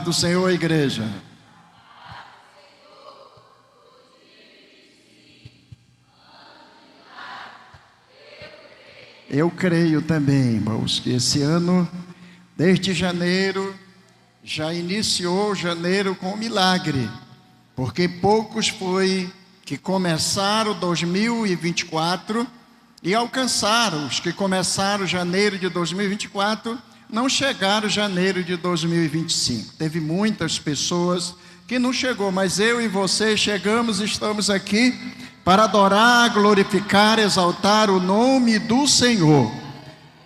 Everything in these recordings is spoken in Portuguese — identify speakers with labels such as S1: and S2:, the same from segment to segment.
S1: do Senhor, igreja. Eu creio também, irmãos, que esse ano, desde janeiro, já iniciou janeiro com um milagre, porque poucos foi que começaram 2024 e alcançaram. Os que começaram janeiro de 2024 não chegaram janeiro de 2025. Teve muitas pessoas que não chegou, mas eu e você chegamos e estamos aqui para adorar, glorificar, exaltar o nome do Senhor.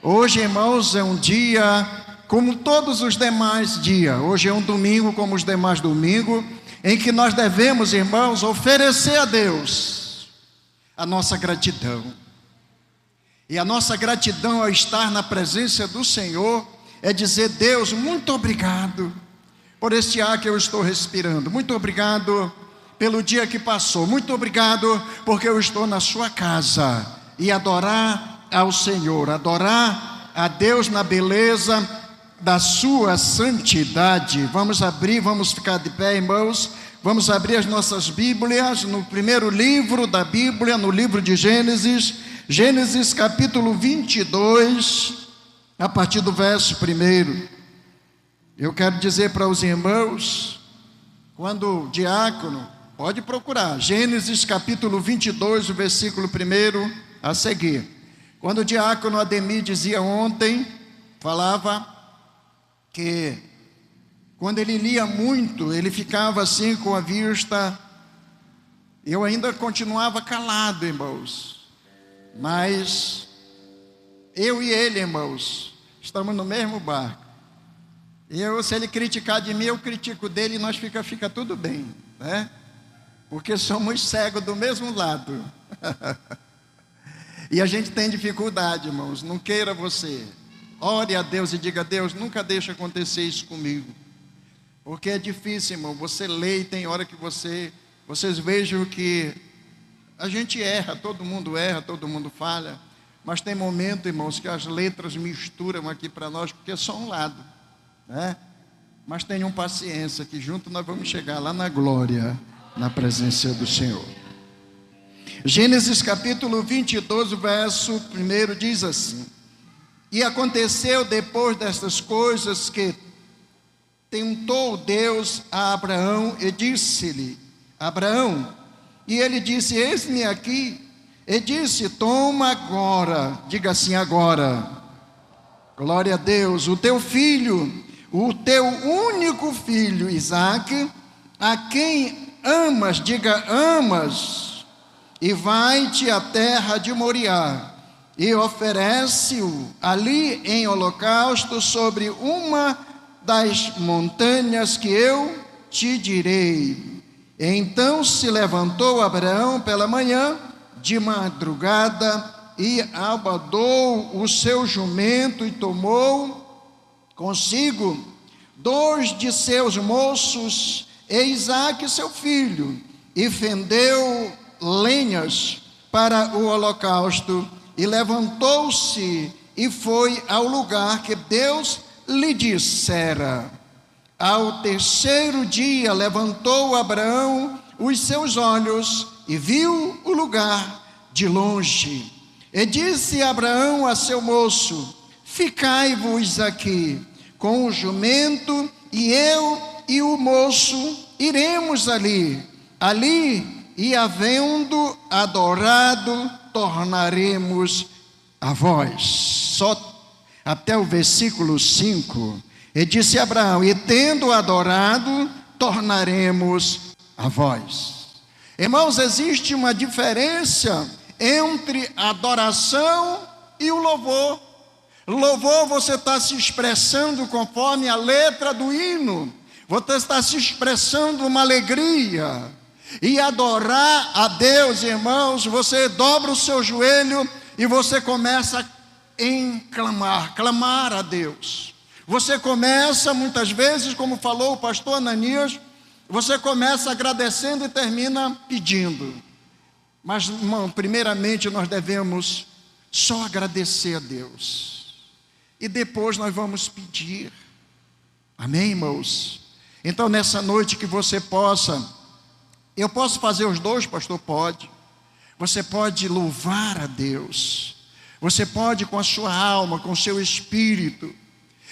S1: Hoje, irmãos, é um dia como todos os demais dias. Hoje é um domingo como os demais domingos, em que nós devemos, irmãos, oferecer a Deus a nossa gratidão. E a nossa gratidão ao estar na presença do Senhor é dizer: Deus, muito obrigado por este ar que eu estou respirando. Muito obrigado pelo dia que passou. Muito obrigado porque eu estou na sua casa. E adorar ao Senhor, adorar a Deus na beleza da sua santidade. Vamos abrir, vamos ficar de pé, irmãos. Vamos abrir as nossas Bíblias no primeiro livro da Bíblia, no livro de Gênesis. Gênesis capítulo 22, a partir do verso 1. Eu quero dizer para os irmãos, quando o diácono, pode procurar, Gênesis capítulo 22, o versículo 1 a seguir. Quando o diácono Ademir dizia ontem, falava que quando ele lia muito, ele ficava assim com a vista. Eu ainda continuava calado, irmãos, mas eu e ele, irmãos, estamos no mesmo barco. Se ele criticar de mim, eu critico dele e nós fica tudo bem, né? Porque somos cegos do mesmo lado. E a gente tem dificuldade, irmãos. Não queira você. Ore a Deus e diga: Deus, nunca deixe acontecer isso comigo. Porque é difícil, irmão. Você lê e tem hora que vocês vejam que a gente erra, todo mundo falha. Mas tem momento, irmãos, que as letras misturam aqui para nós, porque é só um lado, né? Mas tenham paciência, que junto nós vamos chegar lá na glória, na presença do Senhor. Gênesis capítulo 22, verso 1 diz assim: E aconteceu depois destas coisas que tentou Deus a Abraão e disse-lhe: Abraão, e ele disse: Eis-me aqui. E disse: Toma agora, diga assim agora, glória a Deus, o teu filho, o teu único filho, Isaque, a quem amas, diga amas, e vai-te à terra de Moriá, e oferece-o ali em holocausto sobre uma das montanhas que eu te direi. Então se levantou Abraão pela manhã, de madrugada, e abadou o seu jumento e tomou consigo 2 de seus moços e Isaque seu filho, e fendeu lenhas para o holocausto, e levantou-se e foi ao lugar que Deus lhe dissera. Ao terceiro dia levantou Abraão os seus olhos e viu o lugar de longe. E disse Abraão a seu moço: Ficai-vos aqui com o jumento, e eu e o moço iremos ali, e havendo adorado, tornaremos a vós. Só até o versículo 5. E disse Abraão: E tendo adorado, tornaremos a vós. Irmãos, existe uma diferença entre adoração e o louvor. Louvor, você está se expressando conforme a letra do hino. Você está se expressando uma alegria. E adorar a Deus, irmãos, você dobra o seu joelho e você começa em clamar a Deus. Você começa muitas vezes, como falou o pastor Ananias, você começa agradecendo e termina pedindo. Mas, irmão, primeiramente nós devemos só agradecer a Deus. E depois nós vamos pedir. Amém, irmãos? Então, nessa noite que você possa, eu posso fazer os dois, pastor? Pode. Você pode louvar a Deus, você pode com a sua alma, com o seu espírito,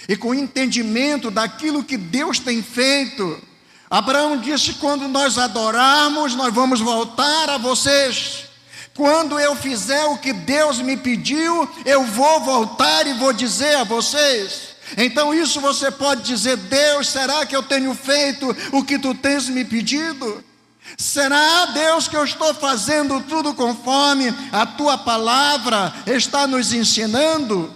S1: e com o entendimento daquilo que Deus tem feito. Abraão disse: quando nós adorarmos, nós vamos voltar a vocês. Quando eu fizer o que Deus me pediu, eu vou voltar e vou dizer a vocês. Então isso você pode dizer: Deus, será que eu tenho feito o que tu tens me pedido? Será, Deus, que eu estou fazendo tudo conforme a tua palavra está nos ensinando?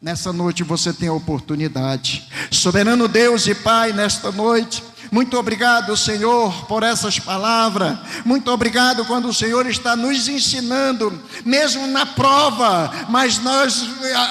S1: Nessa noite você tem a oportunidade. Soberano Deus e Pai, nesta noite, muito obrigado, Senhor, por essas palavras. Muito obrigado quando o Senhor está nos ensinando, mesmo na prova, mas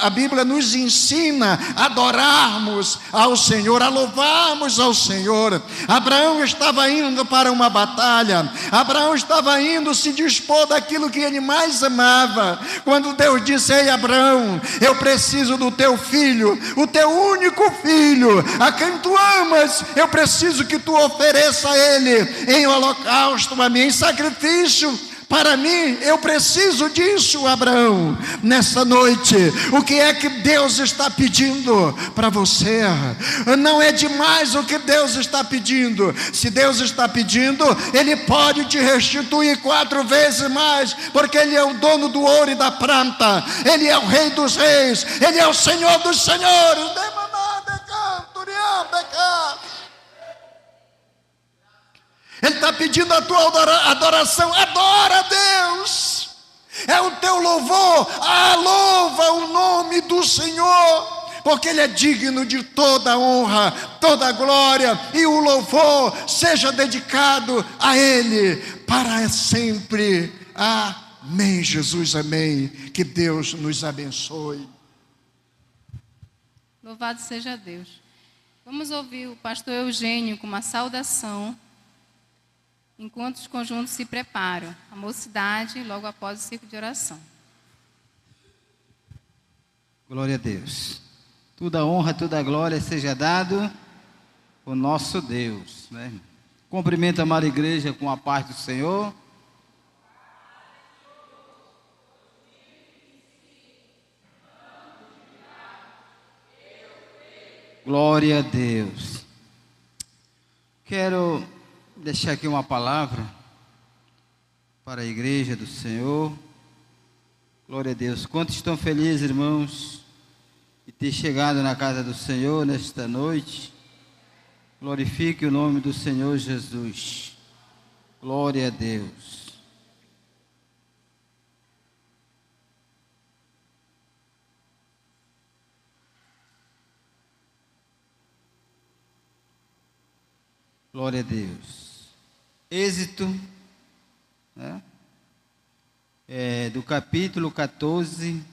S1: a Bíblia nos ensina a adorarmos ao Senhor, a louvarmos ao Senhor. Abraão estava indo para uma batalha, Abraão estava indo se dispor daquilo que ele mais amava. Quando Deus disse: ei, Abraão, eu preciso do teu filho, o teu único filho, a quem tu amas, eu preciso que tu ofereça a ele em holocausto a mim, em sacrifício para mim. Eu preciso disso, Abraão. Nessa noite, o que é que Deus está pedindo para você? Não é demais o que Deus está pedindo. Se Deus está pedindo, Ele pode te restituir 4 vezes mais, porque Ele é o dono do ouro e da prata, Ele é o Rei dos reis, Ele é o Senhor dos senhores. Ele está pedindo a tua adoração. Adora a Deus, é o teu louvor. Louva o nome do Senhor, porque Ele é digno de toda honra, toda glória, e o louvor seja dedicado a Ele para sempre. Amém, Jesus, amém. Que Deus nos abençoe.
S2: Louvado seja Deus. Vamos ouvir o pastor Eugênio com uma saudação, enquanto os conjuntos se preparam, a mocidade, logo após o círculo de oração.
S3: Glória a Deus. Toda a honra, toda a glória seja dado ao nosso Deus, né? Cumprimento a amada igreja com a paz do Senhor. Glória a Deus. Quero deixar aqui uma palavra para a igreja do Senhor. Glória a Deus. Quantos estão felizes, irmãos, de ter chegado na casa do Senhor nesta noite? Glorifique o nome do Senhor Jesus. Glória a Deus. Glória a Deus. Êxito, né? Do capítulo 14,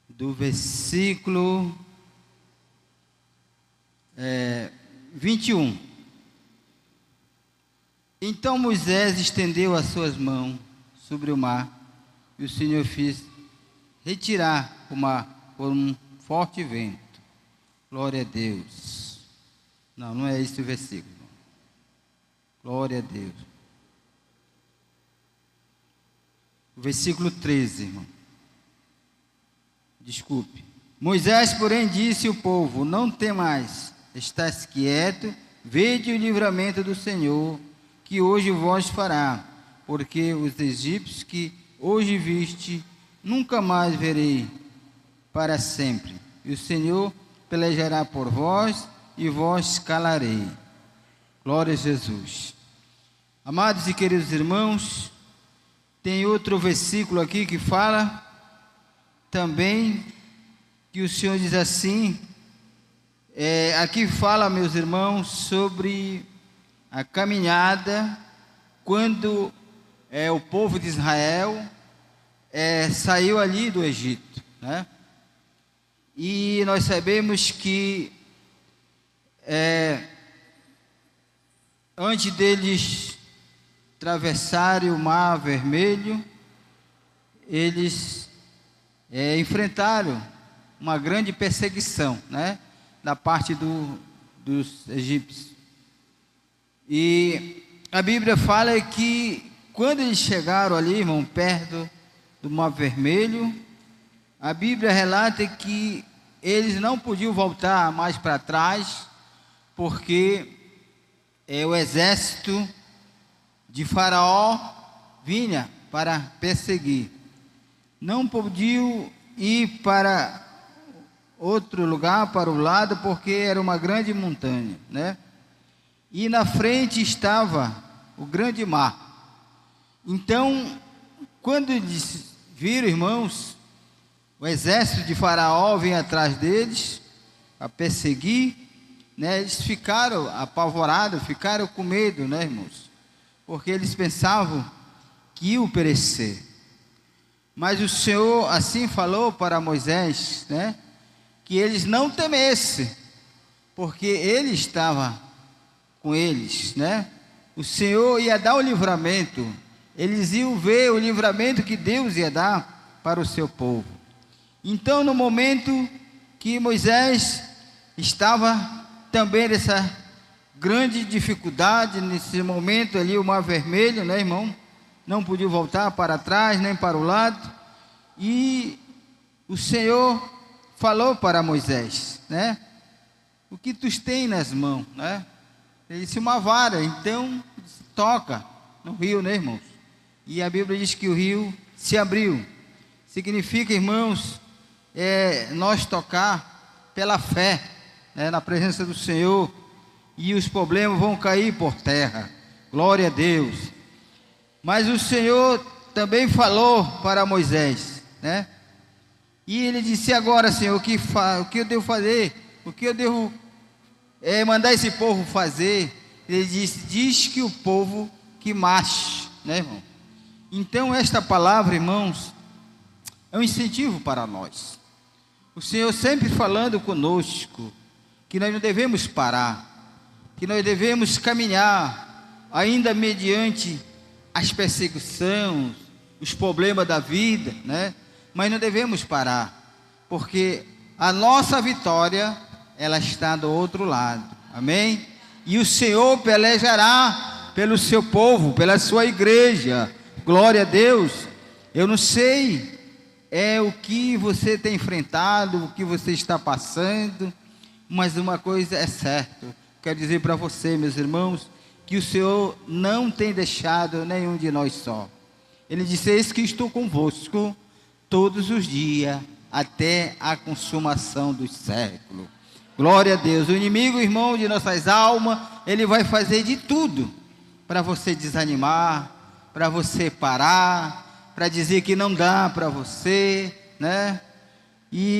S3: do versículo 21. Então Moisés estendeu as suas mãos sobre o mar, e o Senhor fez retirar o mar por um forte vento. Glória a Deus. Não é esse o versículo. Glória a Deus. O versículo 13, irmão. Desculpe. Moisés, porém, disse ao povo: não temais, estáis quieto, vede o livramento do Senhor, que hoje vos fará, porque os egípcios que hoje viste, nunca mais verei para sempre. E o Senhor pelejará por vós, e vós calarei. Glória a Jesus. Amados e queridos irmãos, tem outro versículo aqui que fala também, que o Senhor diz assim, aqui fala, meus irmãos, sobre a caminhada, quando o povo de Israel saiu ali do Egito, né? E nós sabemos que antes deles atravessarem o Mar Vermelho, eles enfrentaram uma grande perseguição, né, da parte dos egípcios. E a Bíblia fala que quando eles chegaram ali, irmão, perto do Mar Vermelho, a Bíblia relata que eles não podiam voltar mais para trás, porque o exército de Faraó vinha para perseguir. Não podiam ir para outro lugar, para o lado, porque era uma grande montanha, né? E na frente estava o grande mar. Então, quando eles viram, irmãos, o exército de Faraó vinha atrás deles a perseguir, né? Eles ficaram apavorados, ficaram com medo, né, irmãos? Porque eles pensavam que iam perecer. Mas o Senhor assim falou para Moisés, né? Que eles não temessem, porque Ele estava com eles, né? O Senhor ia dar o livramento. Eles iam ver o livramento que Deus ia dar para o seu povo. Então, no momento que Moisés estava também nessa grande dificuldade, nesse momento ali, o Mar Vermelho, né, irmão? Não podia voltar para trás, nem para o lado. E o Senhor falou para Moisés, né? O que tu tens nas mãos, né? Ele disse uma vara, então toca no rio, né, irmãos? E a Bíblia diz que o rio se abriu. Significa, irmãos, nós tocar pela fé, né, na presença do Senhor, e os problemas vão cair por terra. Glória a Deus. Mas o Senhor também falou para Moisés, né? E ele disse: agora, Senhor, o que eu devo fazer? O que eu devo mandar esse povo fazer? Ele disse: diz que o povo que marche, né, irmão? Então esta palavra, irmãos, é um incentivo para nós. O Senhor sempre falando conosco, que nós não devemos parar, que nós devemos caminhar, ainda mediante as perseguições, os problemas da vida, né? Mas não devemos parar, porque a nossa vitória, ela está do outro lado, amém? E o Senhor pelejará pelo seu povo, pela sua igreja, glória a Deus. Eu não sei o que você tem enfrentado, o que você está passando, mas uma coisa é certa, quero dizer para você, meus irmãos, que o Senhor não tem deixado nenhum de nós só. Ele disse: eis que estou convosco todos os dias, até a consumação dos séculos. Glória a Deus. O inimigo, irmão, de nossas almas, ele vai fazer de tudo para você desanimar, para você parar, para dizer que não dá para você, né?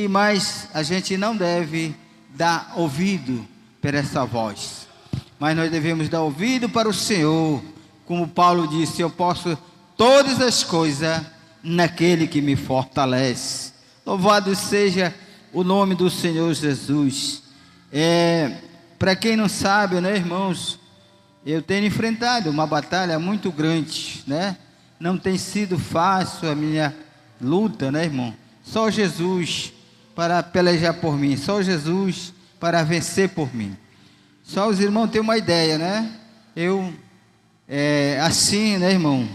S3: Mas a gente não deve dar ouvido para essa voz, mas nós devemos dar ouvido para o Senhor. Como Paulo disse: eu posso todas as coisas naquele que me fortalece. Louvado seja o nome do Senhor Jesus. Para quem não sabe, né, irmãos, eu tenho enfrentado uma batalha muito grande, né? Não tem sido fácil a minha luta, né, irmão? Só Jesus para pelejar por mim, só Jesus para vencer por mim. Só os irmãos têm uma ideia, né? Eu, assim, né, irmão,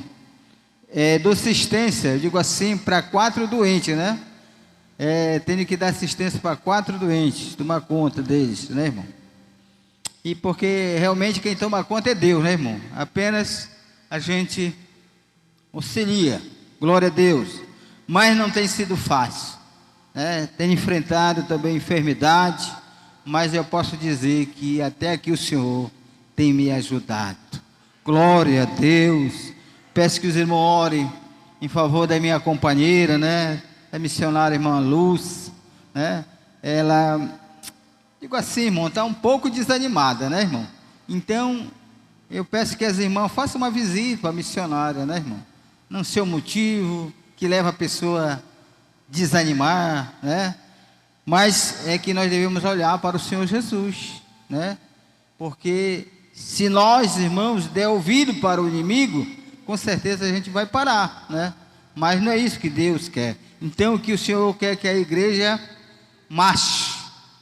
S3: dou assistência, eu digo assim, para 4 doentes, né? Tenho que dar assistência para 4 doentes, tomar conta deles, né, irmão? E porque realmente quem toma conta é Deus, né, irmão? Apenas a gente auxilia, glória a Deus. Mas não tem sido fácil, né? Tenho enfrentado também enfermidade, mas eu posso dizer que até aqui o Senhor tem me ajudado. Glória a Deus. Peço que os irmãos orem em favor da minha companheira, né? A missionária irmã Luz, né? Ela, digo assim, irmão, está um pouco desanimada, né, irmão? Então, eu peço que as irmãs façam uma visita para a missionária, né, irmão? Não sei o motivo que leva a pessoa a desanimar, né? Mas é que nós devemos olhar para o Senhor Jesus, né? Porque se nós, irmãos, der ouvido para o inimigo, com certeza a gente vai parar, né? Mas não é isso que Deus quer. Então, o que o Senhor quer que a igreja marche,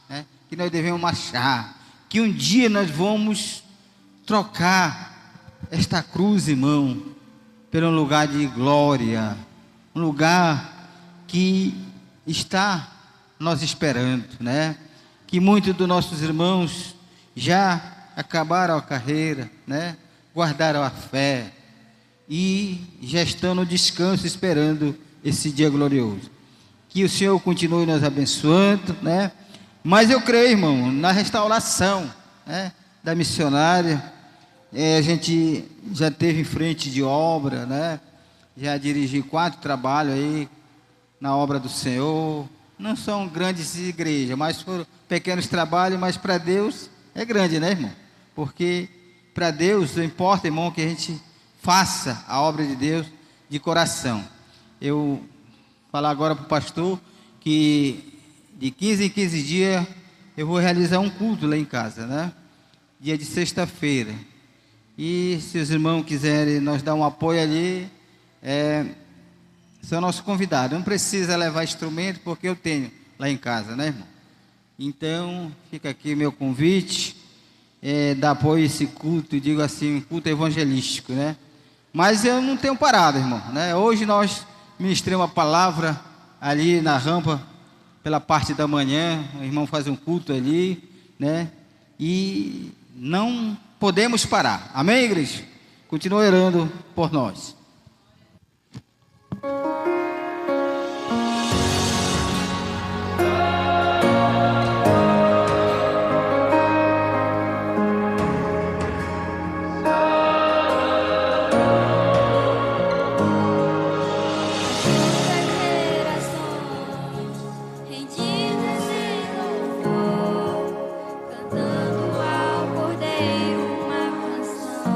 S3: né? Que nós devemos marchar, que um dia nós vamos trocar esta cruz, irmão, por um lugar de glória, um lugar que está nós esperando, né? Que muitos dos nossos irmãos já acabaram a carreira, né? Guardaram a fé e já estão no descanso esperando esse dia glorioso. Que o Senhor continue nos abençoando, né? Mas eu creio, irmão, na restauração, né, da missionária. A gente já teve em frente de obra, né? Já dirigi 4 trabalhos aí na obra do Senhor. Não são grandes igrejas, mas foram pequenos trabalhos, mas para Deus é grande, né, irmão? Porque para Deus não importa, irmão, que a gente faça a obra de Deus de coração. Eu falar agora para o pastor que de 15 em 15 dias eu vou realizar um culto lá em casa, né? Dia de sexta-feira. E se os irmãos quiserem nos dar um apoio ali, são nossos convidados. Não precisa levar instrumento, porque eu tenho lá em casa, né, irmão? Então, fica aqui meu convite, dar apoio a esse culto, digo assim, um culto evangelístico, né? Mas eu não tenho parado, irmão, né? Hoje nós ministramos uma palavra ali na rampa, pela parte da manhã, o irmão faz um culto ali, né? E não podemos parar. Amém, igreja? Continua orando por nós.
S4: Cantando ao Cordeiro uma canção.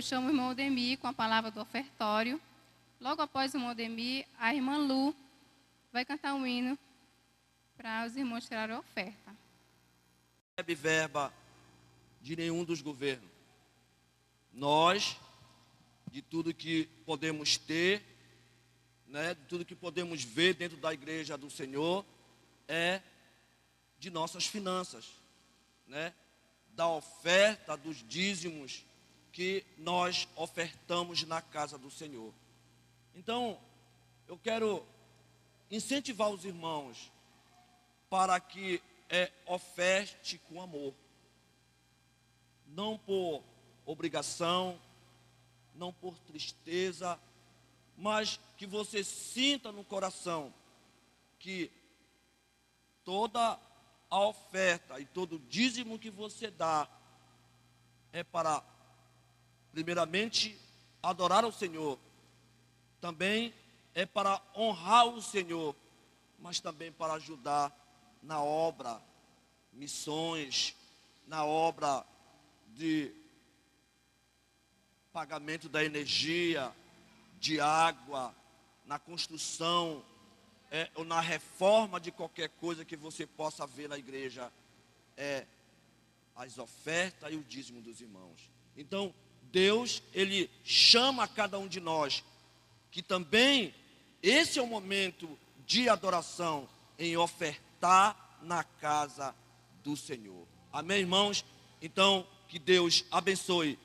S2: chamo o irmão Odemir com a palavra do ofertório. Logo após o irmão Odemir, a irmã Lu vai cantar um hino para os irmãos tirarem a oferta.
S4: Não recebe verba de nenhum dos governos. Nós, de tudo que podemos ter, né, de tudo que podemos ver dentro da igreja do Senhor, é de nossas finanças, né, da oferta, dos dízimos que nós ofertamos na casa do Senhor. Então, eu quero incentivar os irmãos para que oferte com amor, não por obrigação, não por tristeza, mas que você sinta no coração que toda a oferta e todo o dízimo que você dá é para, primeiramente, adorar o Senhor, também é para honrar o Senhor, mas também para ajudar na obra, missões, na obra de pagamento da energia, de água, na construção, ou na reforma de qualquer coisa que você possa ver na igreja, as ofertas e o dízimo dos irmãos. Então, Deus, Ele chama cada um de nós, que também esse é o momento de adoração, em ofertar na casa do Senhor. Amém, irmãos? Então, que Deus abençoe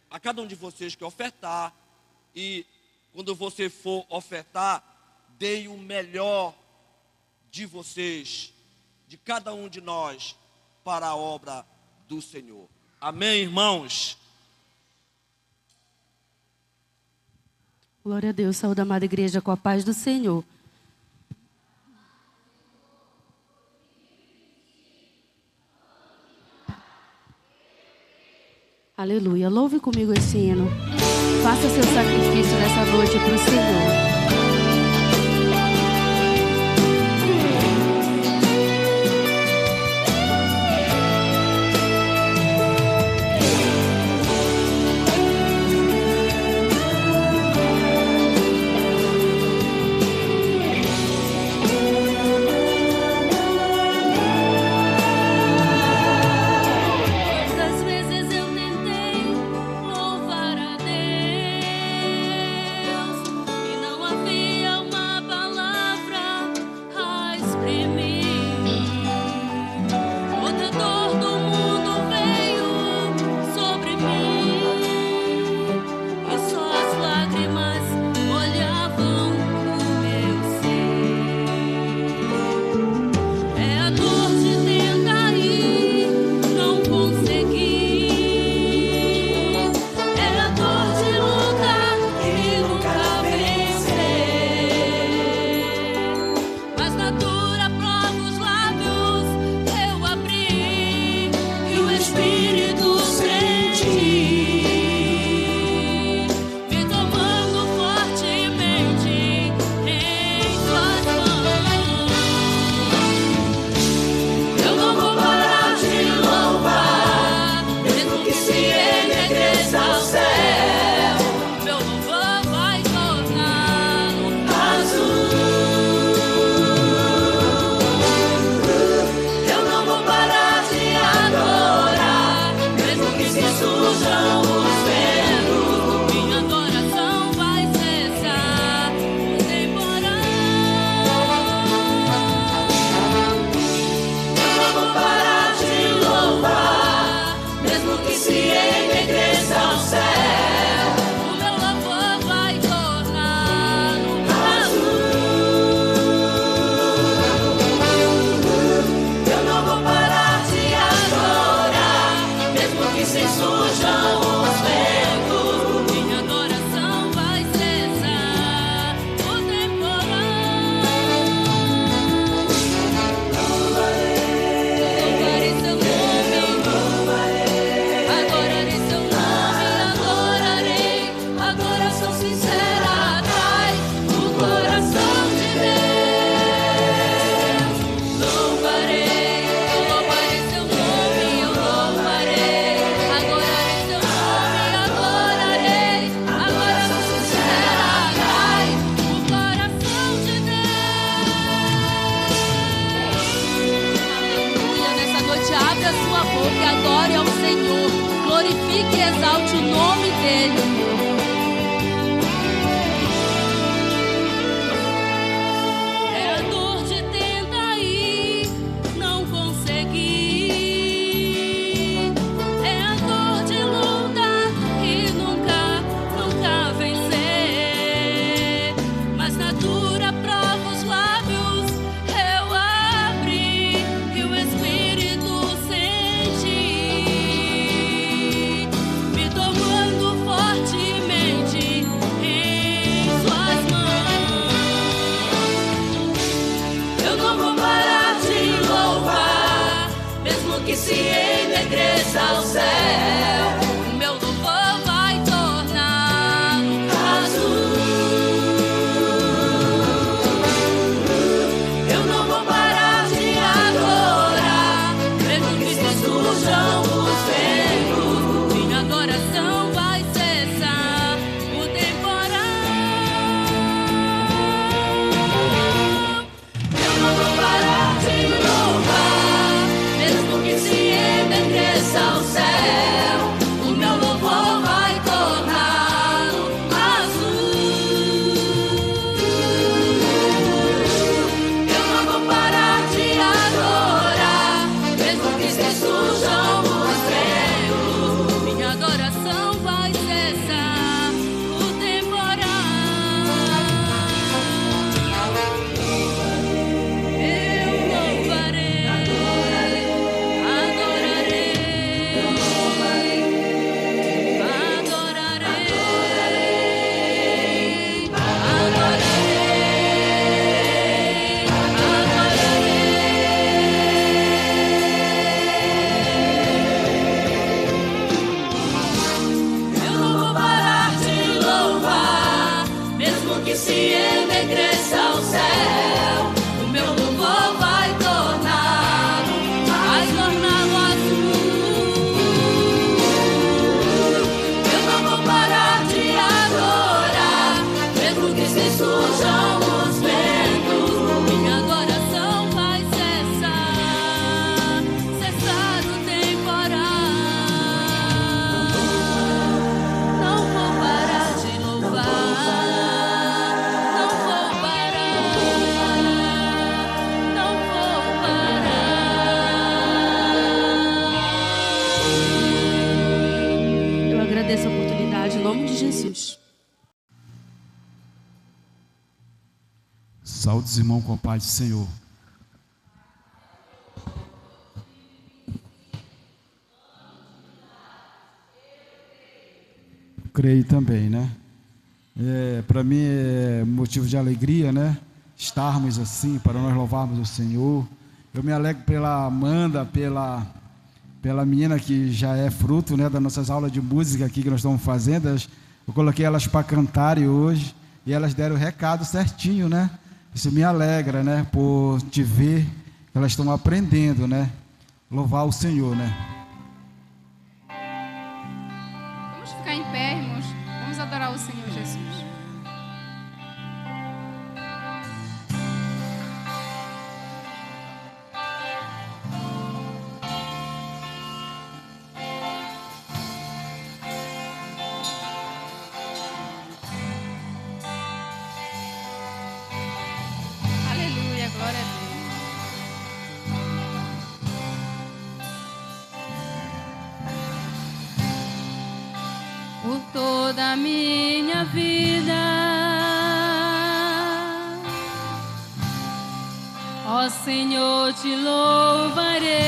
S4: a cada um de vocês que ofertar, e quando você for ofertar, dê o melhor de vocês, de cada um de nós, para a obra do Senhor. Amém, irmãos?
S5: Glória a Deus, saúde, amada igreja, com a paz do Senhor. Aleluia. Louve comigo esse hino. Faça seu sacrifício nessa noite para o Senhor.
S6: Não
S5: e que exalte o nome dele.
S6: Se enegreça ao céu,
S5: O meu louvor vai tornar
S6: azul. Eu não vou parar de adorar, mesmo que se surjam os ventos.
S5: minha adoração vai cessar o temporal.
S6: Eu não vou parar de louvar, mesmo que se enegreça ao céu. O meu louvor vai torná-lo azul. Eu não vou parar de adorar, mesmo que se surjam os ventos.
S5: Minha adoração vai cessar o temporal. Eu louvarei, adorarei,
S6: Eu não vou parar de louvar, mesmo que se enegreça ao céu. O meu louvor vai torná-lo azul. Eu não vou parar de adorar, mesmo que se surjam os ventos.
S5: minha adoração vai cessar o temporal. Não vou parar de louvar, não vou parar, não vou parar.
S7: Eu agradeço a oportunidade em nome de Jesus.
S8: Saúde os irmãos com a paz do Senhor. Creio também, né? Para mim é motivo de alegria, né? Estarmos assim, para nós louvarmos o Senhor. Eu me alegro pela Amanda, pela menina que já é fruto, né, das nossas aulas de música aqui que nós estamos fazendo. Eu coloquei elas para cantarem hoje e elas deram o recado certinho, né? Isso me alegra, né? Por te ver que elas estão aprendendo, né? Louvar o Senhor, né?
S2: Vamos ficar em pé, irmãos. Vamos adorar o Senhor Jesus. Aleluia, glória a Deus. Por toda a minha vida, ó Senhor, te louvarei,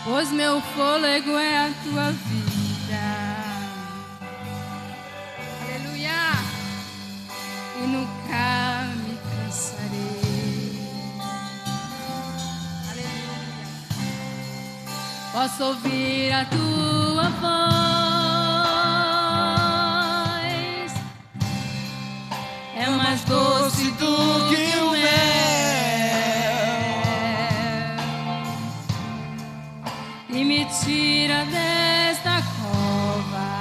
S2: pois meu fôlego é a tua vida. Aleluia! E nunca me cansarei. Aleluia! Posso ouvir a tua voz, é mais doce do que o mel, e me tira desta cova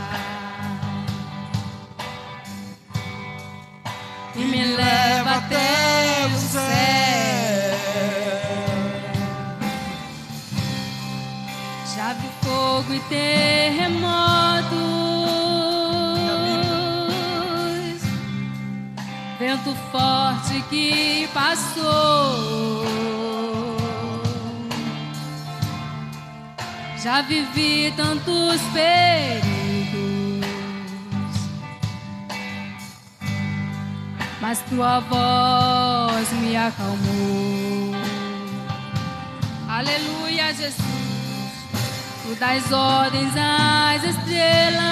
S2: e me leva até o céu.
S6: fogo e terremotos, vento forte que passou. Já vivi tantos perigos, mas tua voz me acalmou. Aleluia, Jesus. Tu dás ordens às estrelas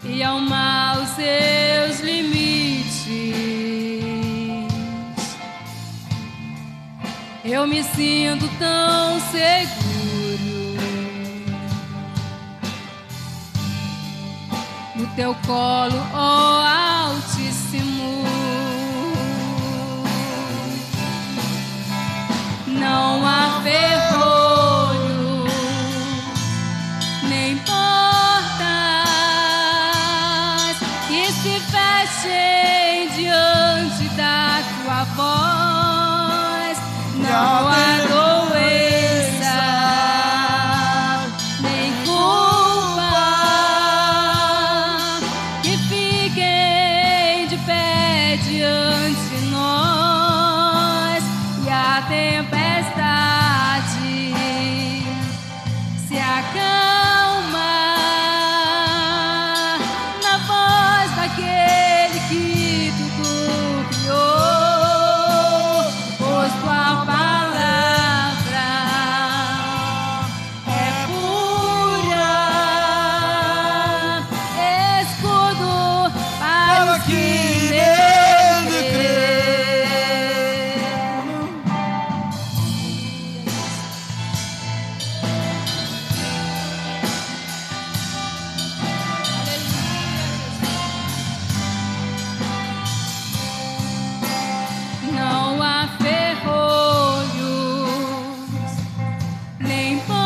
S6: e ao mar os seus limites. Eu me sinto tão seguro no teu colo, ó Altíssimo. Não há ferrolho, nem portas que se fechem diante da tua voz. Não há doença, nem culpa que fiquem de pé diante de nós. E a tempestade se acalma na voz daquele que tudo criou, pois tua palavra é pura, escudo para os que nele creem. Não há ferrolhos, nem portas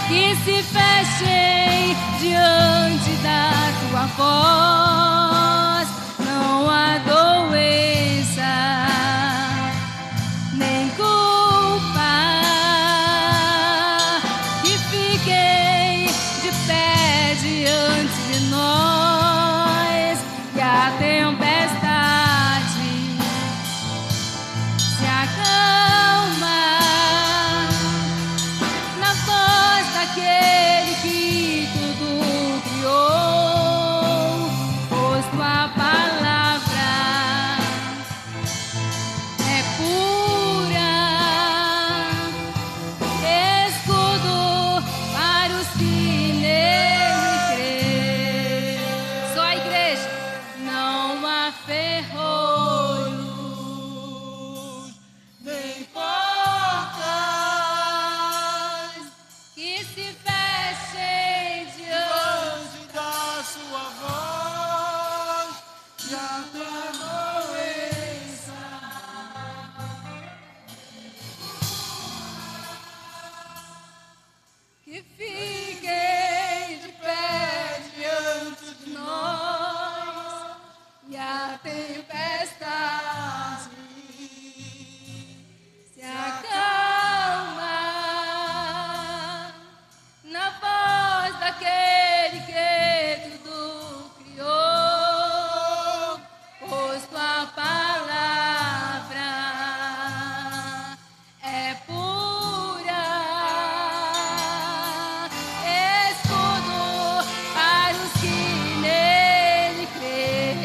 S6: que se fechem diante da tua voz. Não há doença, nem culpa que fiquem de pé diante de nós. E a tempestade se acalma na voz daquele que tudo criou, pois tua palavra é pura, escudo para os que nele creem. Só a igreja. Não há ferrolhos, nem portas que se fechem diante da sua voz. E a tua doença que fiquem de pé diante de nós. E a tempestade se acalma na voz daquele que tudo criou, pois tua palavra é pura, escudo para os que nele creem.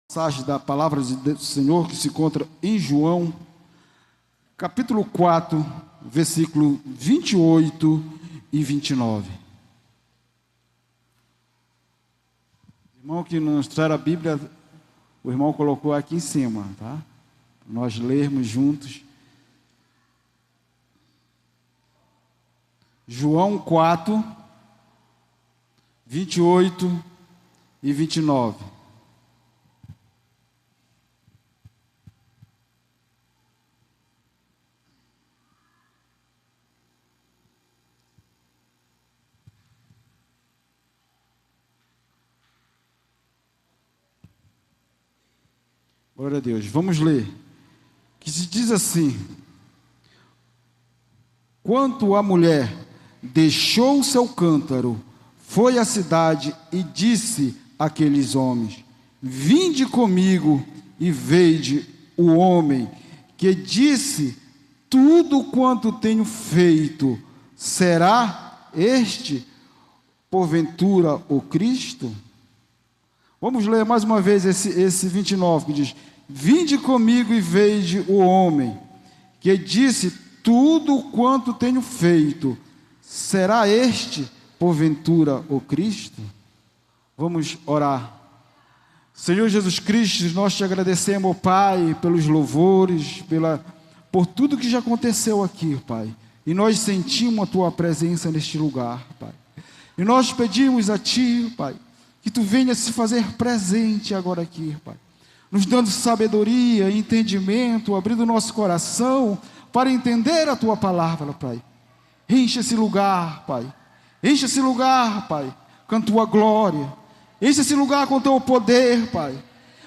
S8: Passagem da palavra do Senhor que se encontra em João, capítulo 4, versículo 28 e 29. Irmão que nos traz a Bíblia, o irmão colocou aqui em cima, tá? Nós lermos juntos. João 4, 28 e 29. Glória a Deus. Vamos ler. Que se diz assim: quanto a mulher deixou o seu cântaro, foi à cidade e disse àqueles homens: vinde comigo e veide o homem que disse tudo quanto tenho feito. Será este, porventura, o Cristo? Vamos ler mais uma vez esse 29, que diz: vinde comigo e veide o homem que disse tudo quanto tenho feito. Será este, porventura, o Cristo? Vamos orar. Senhor Jesus Cristo, nós te agradecemos, Pai, pelos louvores, por tudo que já aconteceu aqui, Pai. E nós sentimos a Tua presença neste lugar, Pai. E nós pedimos a Ti, Pai, que Tu venha se fazer presente agora aqui, Pai. Nos dando sabedoria, entendimento, abrindo nosso coração para entender a Tua palavra, Pai. Enche esse lugar, Pai. Enche esse lugar, Pai, com a Tua glória. Enche esse lugar com o Teu poder, Pai.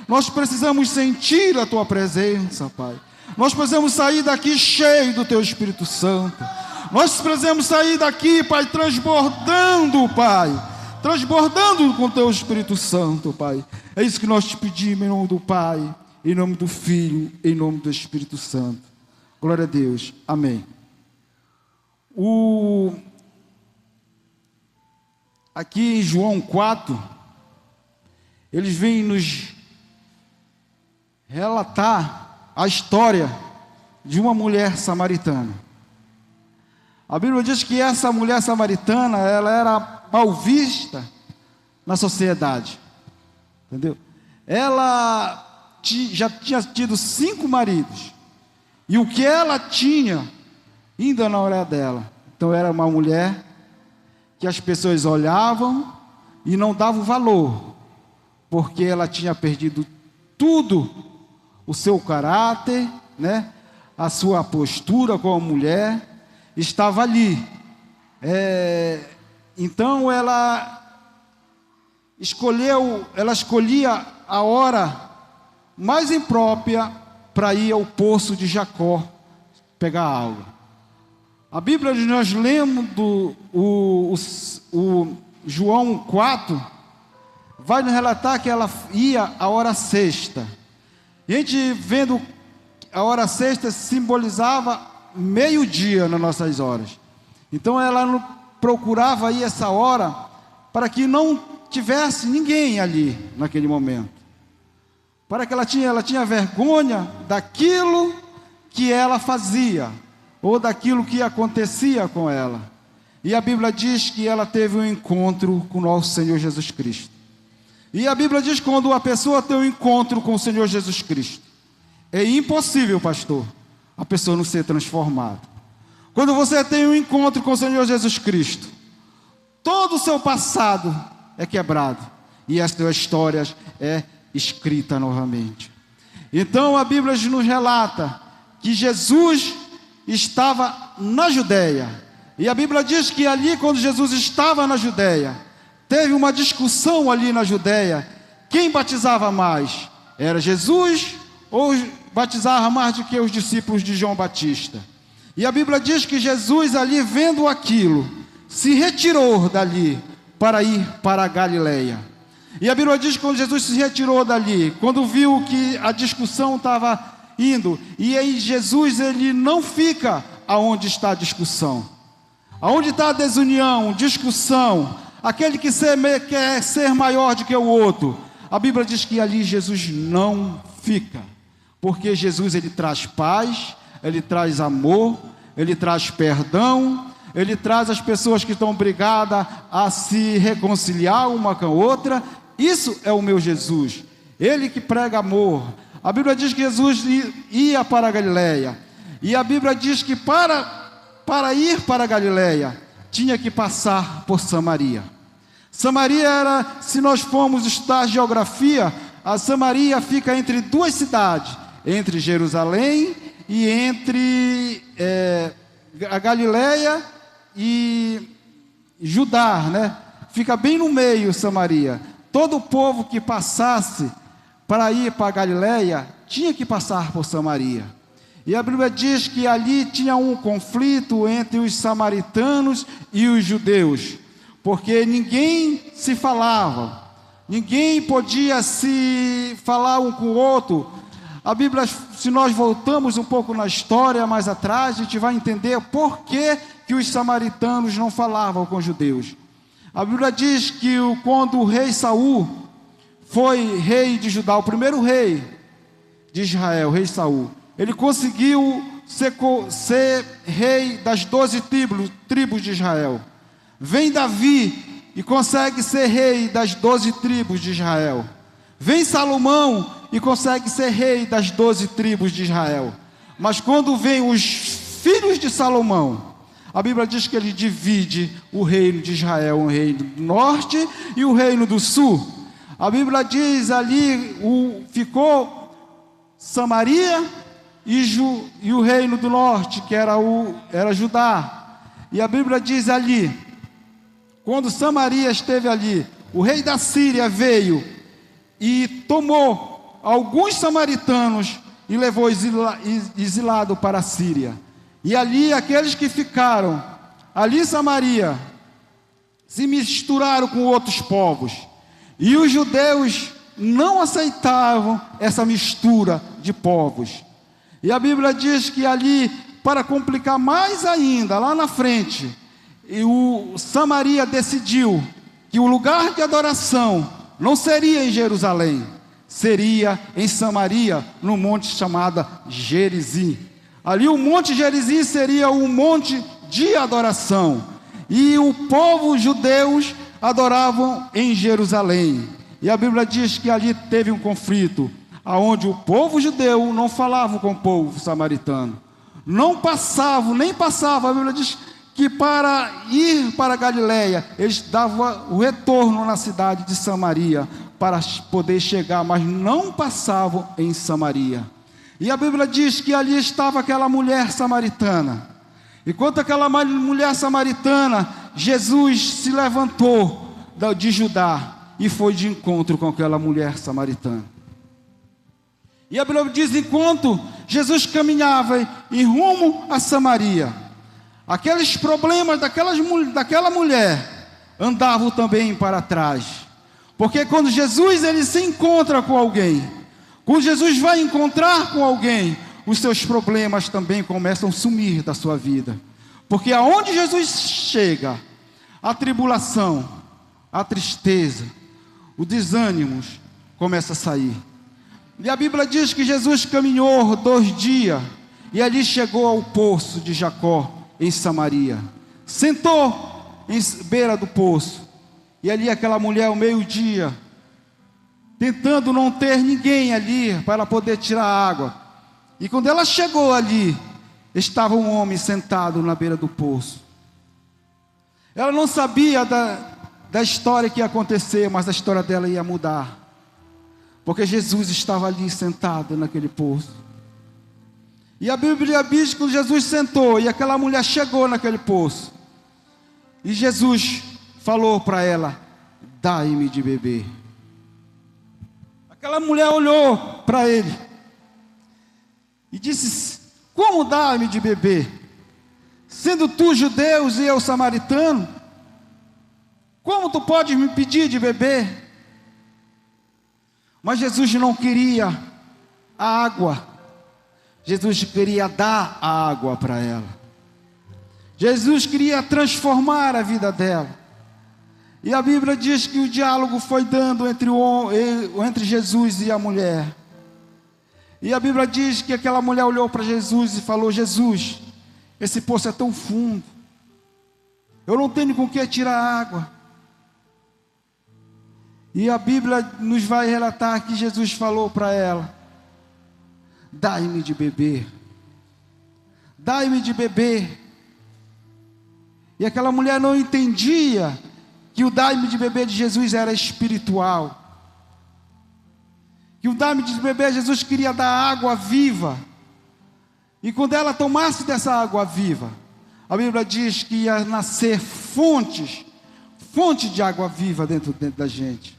S8: Nós precisamos sentir a Tua presença, Pai. Nós precisamos sair daqui cheio do Teu Espírito Santo. Nós precisamos sair daqui, Pai, transbordando, Pai. Transbordando com o Teu Espírito Santo, Pai. É isso que nós te pedimos em nome do Pai, em nome do Filho, em nome do Espírito Santo. Glória a Deus. Amém. Aqui em João 4, eles vêm nos relatar a história de uma mulher samaritana. A Bíblia diz que essa mulher samaritana, ela era mal vista na sociedade, entendeu? Ela já tinha tido 5 maridos, e o que ela tinha ainda não era dela. Então era uma mulher que as pessoas olhavam e não davam valor, porque ela tinha perdido tudo, o seu caráter, né? A sua postura como mulher estava ali. Então ela escolhia a hora mais imprópria para ir ao poço de Jacó pegar água. A Bíblia, nós lemos o João 4, vai nos relatar que ela ia à hora sexta. E a gente vendo a hora sexta simbolizava meio-dia nas nossas horas. Então ela procurava ir essa hora para que não tivesse ninguém ali naquele momento. Para que ela tinha vergonha daquilo que ela fazia, ou daquilo que acontecia com ela. E a Bíblia diz que ela teve um encontro com o nosso Senhor Jesus Cristo. E a Bíblia diz que quando a pessoa tem um encontro com o Senhor Jesus Cristo, é impossível, pastor, a pessoa não ser transformada. Quando você tem um encontro com o Senhor Jesus Cristo, todo o seu passado é quebrado e a sua história é escrita novamente. Então a Bíblia nos relata que Jesus estava na Judéia. E a Bíblia diz que ali, quando Jesus estava na Judéia, teve uma discussão ali na Judéia. Quem batizava mais? Era Jesus ou batizava mais do que os discípulos de João Batista? E a Bíblia diz que Jesus ali, vendo aquilo, se retirou dali para ir para a Galileia. E a Bíblia diz que quando Jesus se retirou dali, quando viu que a discussão estava indo, e aí Jesus, ele não fica aonde está a discussão. Aonde está a desunião, discussão, aquele que quer ser maior do que o outro, a Bíblia diz que ali Jesus não fica, porque Jesus, ele traz paz, ele traz amor, ele traz perdão, ele traz as pessoas que estão brigadas a se reconciliar uma com a outra. Isso é o meu Jesus, ele que prega amor. A Bíblia diz que Jesus ia para a Galileia, e a Bíblia diz que para ir para a Galileia, tinha que passar por Samaria. Samaria era, se nós formos estudar geografia, a Samaria fica entre 2 cidades, entre Jerusalém e entre a Galileia e Judá, né? Fica bem no meio Samaria. Todo o povo que passasse para ir para a Galileia tinha que passar por Samaria. E a Bíblia diz que ali tinha um conflito entre os samaritanos e os judeus, porque ninguém se falava, ninguém podia se falar um com o outro. A Bíblia, se nós voltamos um pouco na história mais atrás, a gente vai entender por que os samaritanos não falavam com os judeus. A Bíblia diz que quando o rei Saul foi rei de Judá, o primeiro rei de Israel, o rei Saul, ele conseguiu ser rei das 12 tribos de Israel. Vem Davi e consegue ser rei das 12 tribos de Israel. Vem Salomão e consegue ser rei das 12 tribos de Israel. Mas quando vem os filhos de Salomão, a Bíblia diz que ele divide o reino de Israel, o reino do norte e o reino do sul. A Bíblia diz ali, ficou Samaria e o reino do norte, que era Judá. E a Bíblia diz ali, quando Samaria esteve ali, o rei da Síria veio e tomou alguns samaritanos e levou exilado para a Síria. E ali aqueles que ficaram ali em Samaria se misturaram com outros povos. E os judeus não aceitavam essa mistura de povos. E a Bíblia diz que ali, para complicar mais ainda, lá na frente, o Samaria decidiu que o lugar de adoração não seria em Jerusalém, seria em Samaria, no monte chamado Gerizim. Ali o monte Gerizim seria um monte de adoração. E o povo judeus adoravam em Jerusalém. E a Bíblia diz que ali teve um conflito, aonde o povo judeu não falava com o povo samaritano. Não passavam, nem passavam. A Bíblia diz que para ir para Galiléia, eles davam o retorno na cidade de Samaria, para poder chegar, mas não passavam em Samaria. E a Bíblia diz que ali estava aquela mulher samaritana. Enquanto aquela mulher samaritana, Jesus se levantou de Judá e foi de encontro com aquela mulher samaritana. E a Bíblia diz, enquanto Jesus caminhava em rumo a Samaria, aqueles problemas daquela mulher andavam também para trás. Porque quando Jesus ele se encontra com alguém, quando Jesus vai encontrar com alguém, os seus problemas também começam a sumir da sua vida. Porque aonde Jesus chega, a tribulação, a tristeza, o desânimo começa a sair. E a Bíblia diz que Jesus caminhou 2 dias e ali chegou ao poço de Jacó, em Samaria. Sentou em beira do poço. E ali aquela mulher ao meio-dia, tentando não ter ninguém ali para ela poder tirar água. E quando ela chegou ali, estava um homem sentado na beira do poço. Ela não sabia da história que ia acontecer, mas a história dela ia mudar. Porque Jesus estava ali sentado naquele poço. E a Bíblia diz que Jesus sentou e aquela mulher chegou naquele poço. E Jesus falou para ela: dai-me de beber. Aquela mulher olhou para ele e disse: como dá-me de beber? Sendo tu judeu e eu samaritano, como tu podes me pedir de beber? Mas Jesus não queria a água. Jesus queria dar a água para ela. Jesus queria transformar a vida dela. E a Bíblia diz que o diálogo foi dando entre Jesus e a mulher. E a Bíblia diz que aquela mulher olhou para Jesus e falou: Jesus, esse poço é tão fundo, eu não tenho com que tirar água. E a Bíblia nos vai relatar que Jesus falou para ela: dai-me de beber. Dai-me de beber. E aquela mulher não entendia que o dai-me de beber de Jesus era espiritual. Que o dai-me de beber, Jesus queria dar água viva. E quando ela tomasse dessa água viva, a Bíblia diz que ia nascer fonte de água viva dentro da gente,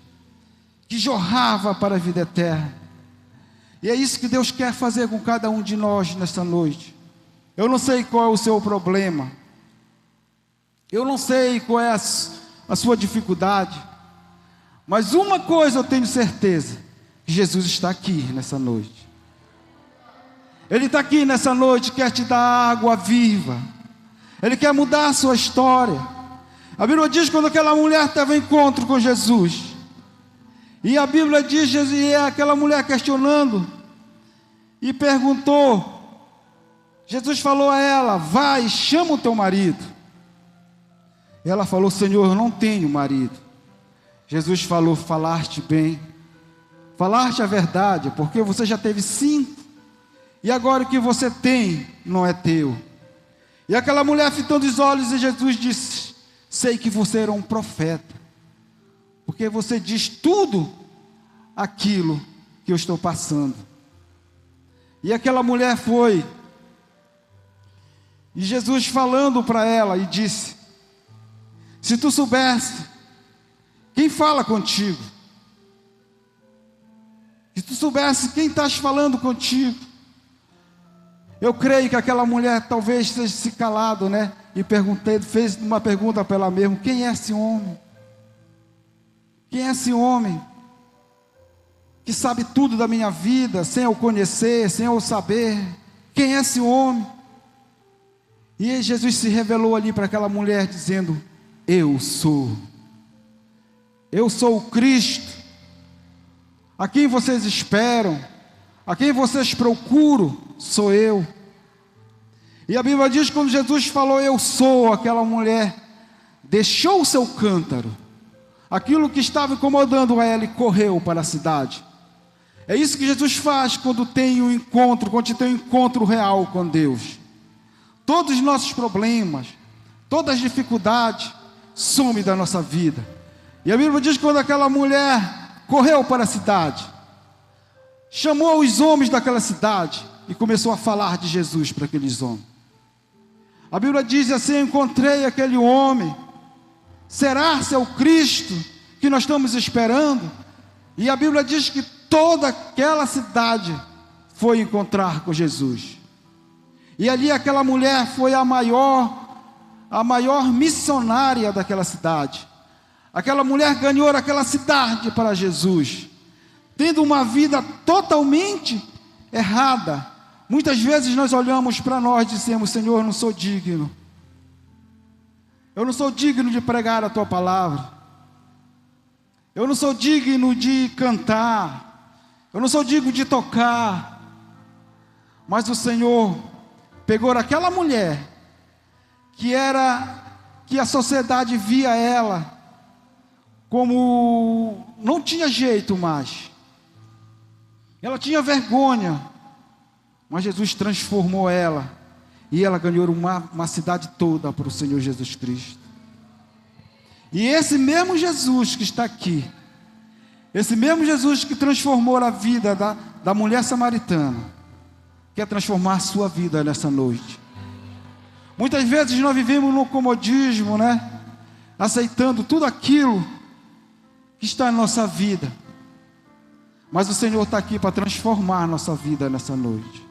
S8: que jorrava para a vida eterna. E é isso que Deus quer fazer com cada um de nós nessa noite. Eu não sei qual é o seu problema. Eu não sei qual é a sua dificuldade. Mas uma coisa eu tenho certeza: que Jesus está aqui nessa noite. Ele está aqui nessa noite, quer te dar água viva. Ele quer mudar a sua história. A Bíblia diz quando aquela mulher teve um encontro com Jesus. E a Bíblia diz, e aquela mulher questionando, e perguntou, Jesus falou a ela: vai, chama o teu marido. E ela falou: Senhor, eu não tenho marido. Jesus falou: falaste bem, falaste a verdade, porque você já teve 5, e agora o que você tem não é teu. E aquela mulher fitando os olhos, e Jesus disse: sei que você era um profeta, porque você diz tudo aquilo que eu estou passando. E aquela mulher foi, e Jesus falando para ela, e disse: se tu soubesse quem fala contigo, se tu soubesse quem está falando contigo. Eu creio que aquela mulher talvez esteja se calado, né? E fez uma pergunta para ela mesma: quem é esse homem? Quem é esse homem que sabe tudo da minha vida, sem eu conhecer, sem eu saber? Quem é esse homem? E aí Jesus se revelou ali para aquela mulher dizendo: eu sou o Cristo, a quem vocês esperam, a quem vocês procuram, sou eu. E a Bíblia diz que quando Jesus falou eu sou, aquela mulher deixou o seu cântaro, aquilo que estava incomodando a ela, e correu para a cidade. É isso que Jesus faz quando tem um encontro, quando tem um encontro real com Deus. Todos os nossos problemas, todas as dificuldades somem da nossa vida. E a Bíblia diz que quando aquela mulher correu para a cidade, chamou os homens daquela cidade e começou a falar de Jesus para aqueles homens. A Bíblia diz assim: encontrei aquele homem, será seu Cristo que nós estamos esperando? E a Bíblia diz que toda aquela cidade foi encontrar com Jesus. E ali aquela mulher foi a maior missionária daquela cidade. Aquela mulher ganhou aquela cidade para Jesus, tendo uma vida totalmente errada. Muitas vezes nós olhamos para nós e dizemos: Senhor, eu não sou digno. Eu não sou digno de pregar a Tua palavra. Eu não sou digno de cantar. Eu não sou digno de tocar. Mas o Senhor pegou aquela mulher que a sociedade via ela como não tinha jeito mais. Ela tinha vergonha. Mas Jesus transformou ela, e ela ganhou uma cidade toda para o Senhor Jesus Cristo. E esse mesmo Jesus que está aqui, esse mesmo Jesus que transformou a vida da mulher samaritana, quer transformar a sua vida nessa noite. Muitas vezes nós vivemos no comodismo, né? Aceitando tudo aquilo que está na nossa vida. Mas o Senhor está aqui para transformar a nossa vida nessa noite.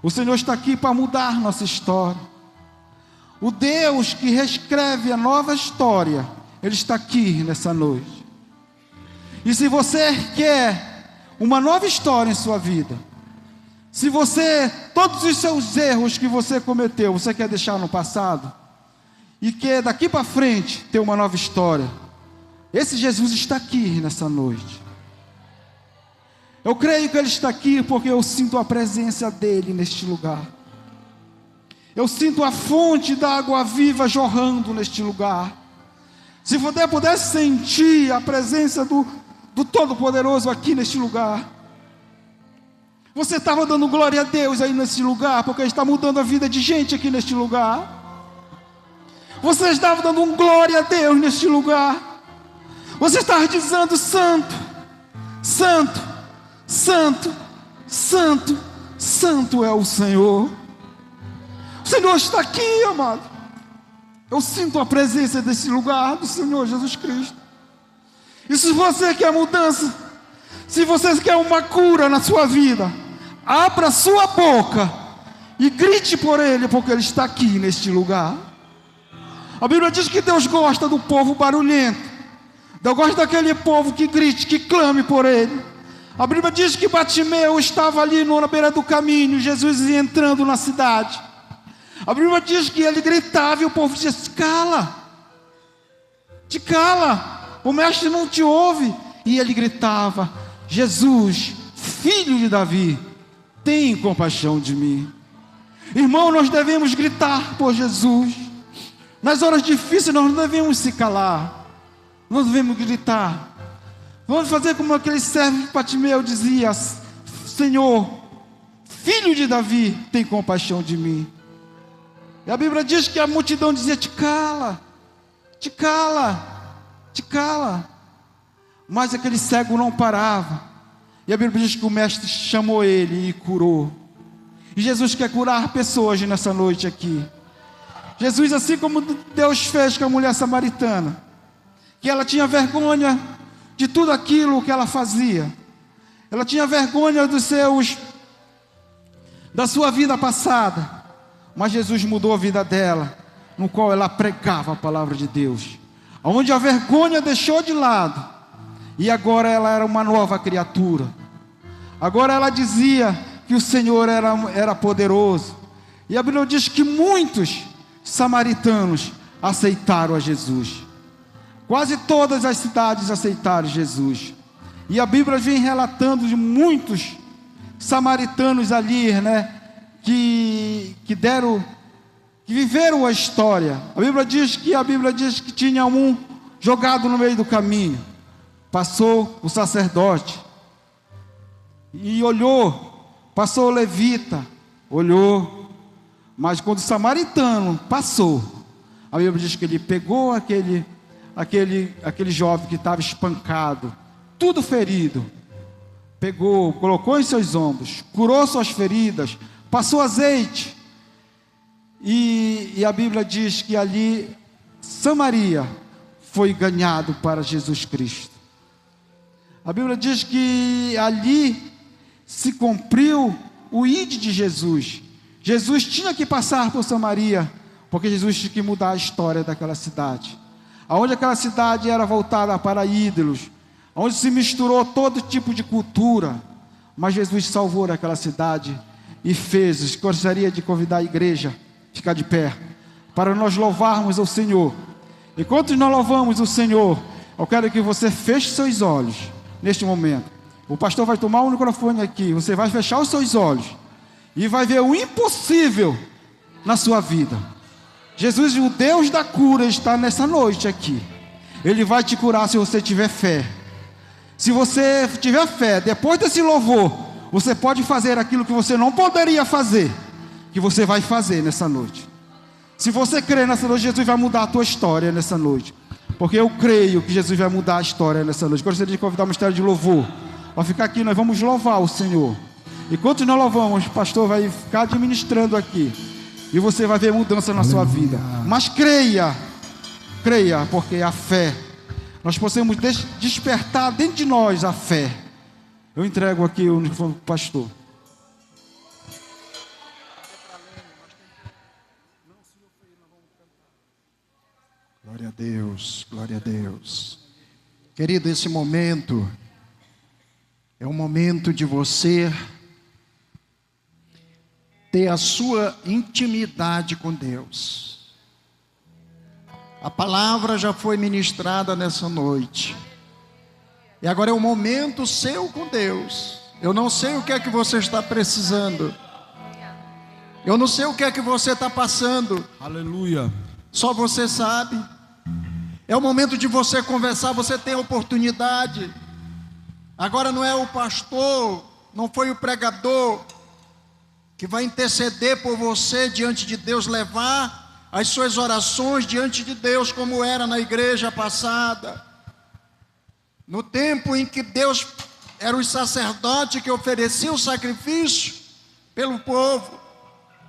S8: O Senhor está aqui para mudar nossa história. O Deus que reescreve a nova história, Ele está aqui nessa noite. E se você quer uma nova história em sua vida, se todos os seus erros que você cometeu, você quer deixar no passado, e quer daqui para frente ter uma nova história, esse Jesus está aqui nessa noite. Eu creio que Ele está aqui porque eu sinto a presença dEle neste lugar. Eu sinto a fonte da água viva jorrando neste lugar. Se você pudesse sentir a presença do Todo-Poderoso aqui neste lugar, você estava dando glória a Deus aí nesse lugar, porque Ele está mudando a vida de gente aqui neste lugar. Você estava dando glória a Deus neste lugar. Você estava dizendo: Santo, Santo, Santo, Santo, Santo é o Senhor. O Senhor está aqui, amado. Eu sinto a presença desse lugar do Senhor Jesus Cristo. E se você quer mudança, Se você quer uma cura na sua vida, abra sua boca e grite por Ele, porque Ele está aqui neste lugar. A Bíblia diz que Deus gosta do povo barulhento. Deus gosta daquele povo que grite, que clame por Ele. A Bíblia diz que Bartimeu estava ali na beira do caminho, Jesus ia entrando na cidade. A Bíblia diz que ele gritava e o povo dizia: cala, te cala, o mestre não te ouve. E ele gritava: Jesus, filho de Davi, tem compaixão de mim. Irmão, nós devemos gritar por Jesus. Nas horas difíceis nós não devemos se calar, nós devemos gritar. Vamos fazer como aquele servo de Bartimeu dizia: Senhor, filho de Davi, tem compaixão de mim. E a Bíblia diz que a multidão dizia: te cala, te cala, te cala. Mas aquele cego não parava. E a Bíblia diz que o mestre chamou ele e curou. E Jesus quer curar pessoas nessa noite aqui. Jesus, assim como Deus fez com a mulher samaritana, que ela tinha vergonha de tudo aquilo que ela fazia, ela tinha vergonha da sua vida passada, mas Jesus mudou a vida dela, no qual ela pregava a palavra de Deus, onde a vergonha deixou de lado, e agora ela era uma nova criatura. Agora ela dizia que o Senhor era poderoso. E a Bíblia diz que muitos samaritanos aceitaram a Jesus. Quase todas as cidades aceitaram Jesus. E a Bíblia vem relatando de muitos samaritanos ali, né, que viveram a história. A Bíblia diz que tinha um jogado no meio do caminho. Passou o sacerdote e olhou, passou o levita, olhou, mas quando o samaritano passou, a Bíblia diz que ele pegou aquele jovem que estava espancado, tudo ferido, pegou, colocou em seus ombros, curou suas feridas, passou azeite, e a Bíblia diz que ali Samaria foi ganhado para Jesus Cristo. A Bíblia diz que ali se cumpriu o ide de Jesus. Jesus tinha que passar por Samaria, porque Jesus tinha que mudar a história daquela cidade. Onde aquela cidade era voltada para ídolos, onde se misturou todo tipo de cultura, mas Jesus salvou aquela cidade e fez. Gostaria de convidar a igreja a ficar de pé, para nós louvarmos o Senhor. Enquanto nós louvamos o Senhor, eu quero que você feche seus olhos neste momento. O pastor vai tomar o microfone aqui, você vai fechar os seus olhos e vai ver o impossível na sua vida. Jesus, o Deus da cura, está nessa noite aqui. Ele vai te curar se você tiver fé. Se você tiver fé, depois desse louvor, você pode fazer aquilo que você não poderia fazer, que você vai fazer nessa noite. Se você crer nessa noite, Jesus vai mudar a tua história nessa noite, porque eu creio que Jesus vai mudar a história nessa noite. Gostaria de convidar o ministério de louvor para ficar aqui. Nós vamos louvar o Senhor. Enquanto nós louvamos, o pastor vai ficar administrando aqui, e você vai ver mudança na sua vida. Mas creia, porque a fé, nós possamos despertar dentro de nós a fé. Eu entrego aqui o microfone para o pastor.
S1: Glória a Deus, glória a Deus. Querido, esse momento é um momento de você ter a sua intimidade com Deus. A palavra já foi ministrada nessa noite, e agora é o momento seu com Deus. Eu não sei o que é que você está precisando, eu não sei o que é que você está passando.
S8: Aleluia.
S1: Só você sabe. É o momento de você conversar. Você tem a oportunidade. Agora não é o pastor, não foi o pregador que vai interceder por você diante de Deus, levar as suas orações diante de Deus, como era na igreja passada, no tempo em que Deus era o sacerdote que oferecia o sacrifício pelo povo.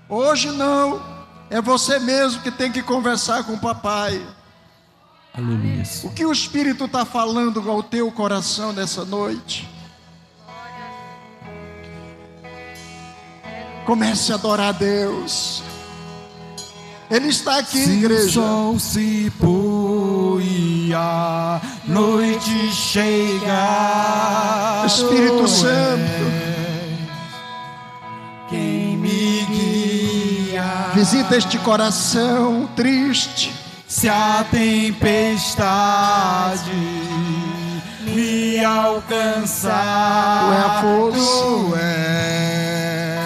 S1: Hoje não, é você mesmo que tem que conversar com o papai.
S8: Aleluia.
S1: O que o Espírito está falando ao teu coração nessa noite? Comece a adorar a Deus. Ele está aqui,
S8: Se
S1: igreja.
S8: o sol se pôr e a noite chega,
S1: Espírito Santo,
S8: quem me guia.
S1: visita este coração triste.
S8: Se a tempestade me alcançar,
S1: Tu é a força.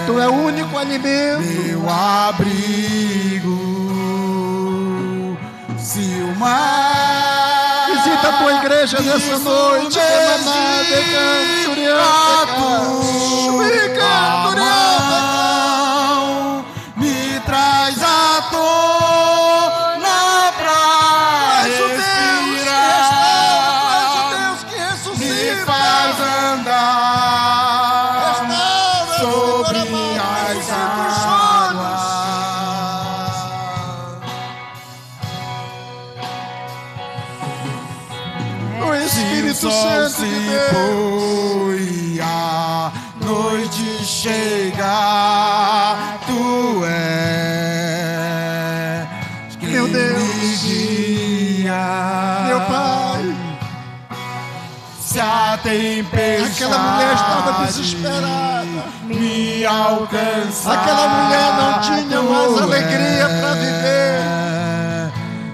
S1: Tu é o único alimento.
S8: meu abrigo. Se o mar
S1: Visita a tua igreja nessa noite.
S8: me traz à tona pra respirar, me faz andar sobre as águas.
S1: O Espírito Santo
S8: Se
S1: de Deus.
S8: pôr e a noite chega, tu és quem
S1: Meu Deus.
S8: me guia.
S1: Meu Pai,
S8: Se a tempestade
S1: aquela mulher estava desesperada.
S8: me alcançar,
S1: Aquela mulher não tinha mais
S8: tu
S1: alegria para viver.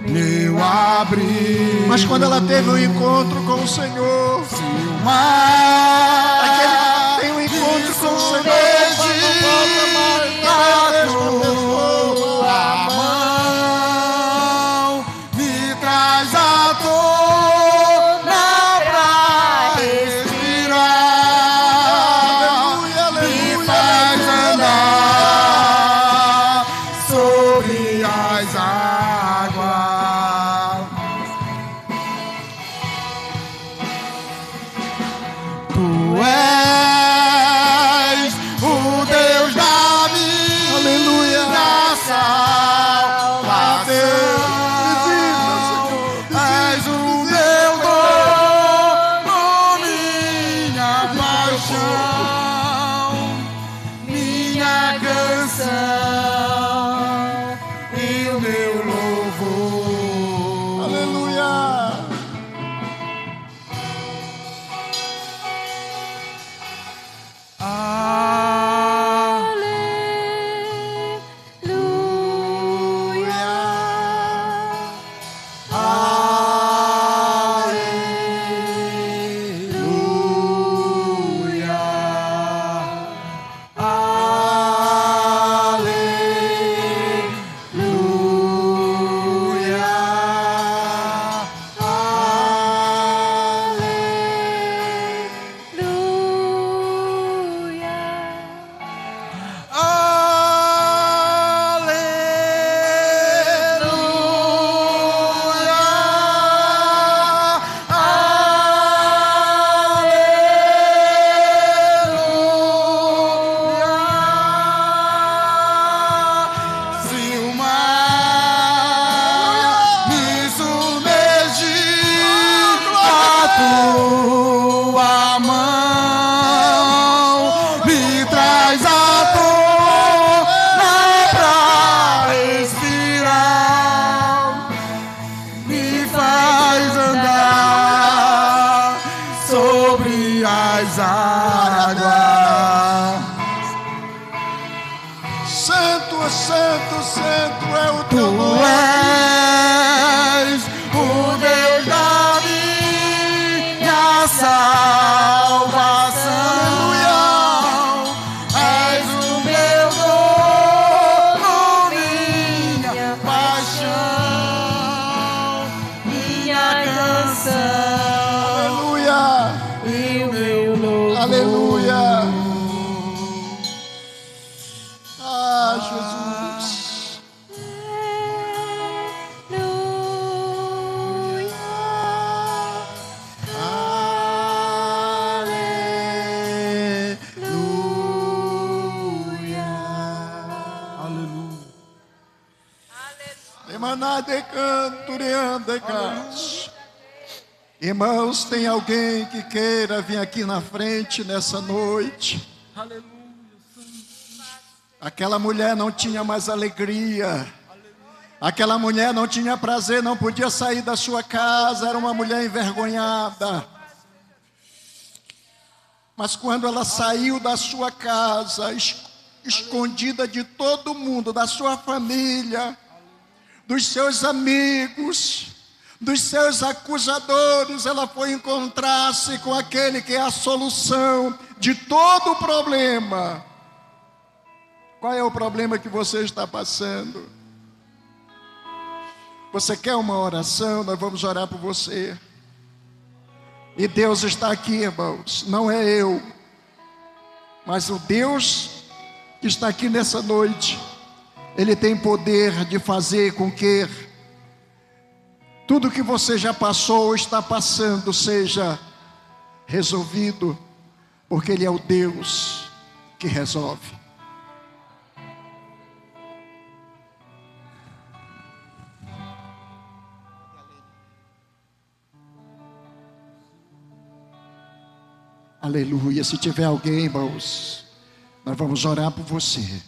S8: meu abrigo.
S1: Mas quando ela teve um encontro com o Senhor,
S8: Se o mar
S1: aquele que tem um encontro com o Senhor, não volta mais, não é a mesma pessoa.
S8: a mão me traz à tona pra respirar,
S1: Aleluia,
S8: me
S1: aleluia,
S8: faz
S1: aleluia.
S8: andar sobre as águas. Tu és o Deus da minha
S1: Aleluia.
S8: salvação. És o meu dono, minha paixão, minha canção e o meu louvor.
S1: Aleluia.
S8: Se o mar me submergir, a tua mão me traz à tona pra respirar, me faz andar sobre as águas.
S1: Santo, santo, santo é o teu
S8: Tu
S1: nome.
S8: és o Deus da minha salvação. És o meu dono, minha paixão, minha canção
S1: Aleluia.
S8: e o meu louvor.
S1: Aleluia. Ah, Jesus. Emanade canto, reande canto. Irmãos, tem alguém que queira vir aqui na frente nessa noite? Aquela mulher não tinha mais alegria. Aquela mulher não tinha prazer, não podia sair da sua casa, era uma mulher envergonhada. Mas quando ela saiu da sua casa, escondida de todo mundo, da sua família, dos seus amigos, dos seus acusadores, ela foi encontrar-se com aquele que é a solução de todo o problema. Qual é o problema que você está passando? Você quer uma oração? Nós vamos orar por você. E Deus está aqui, irmãos. Não é eu, mas o Deus que está aqui nessa noite. Ele tem poder de fazer com que tudo que você já passou ou está passando seja resolvido, porque Ele é o Deus que resolve. Aleluia. Se tiver alguém, irmãos, nós vamos orar por você.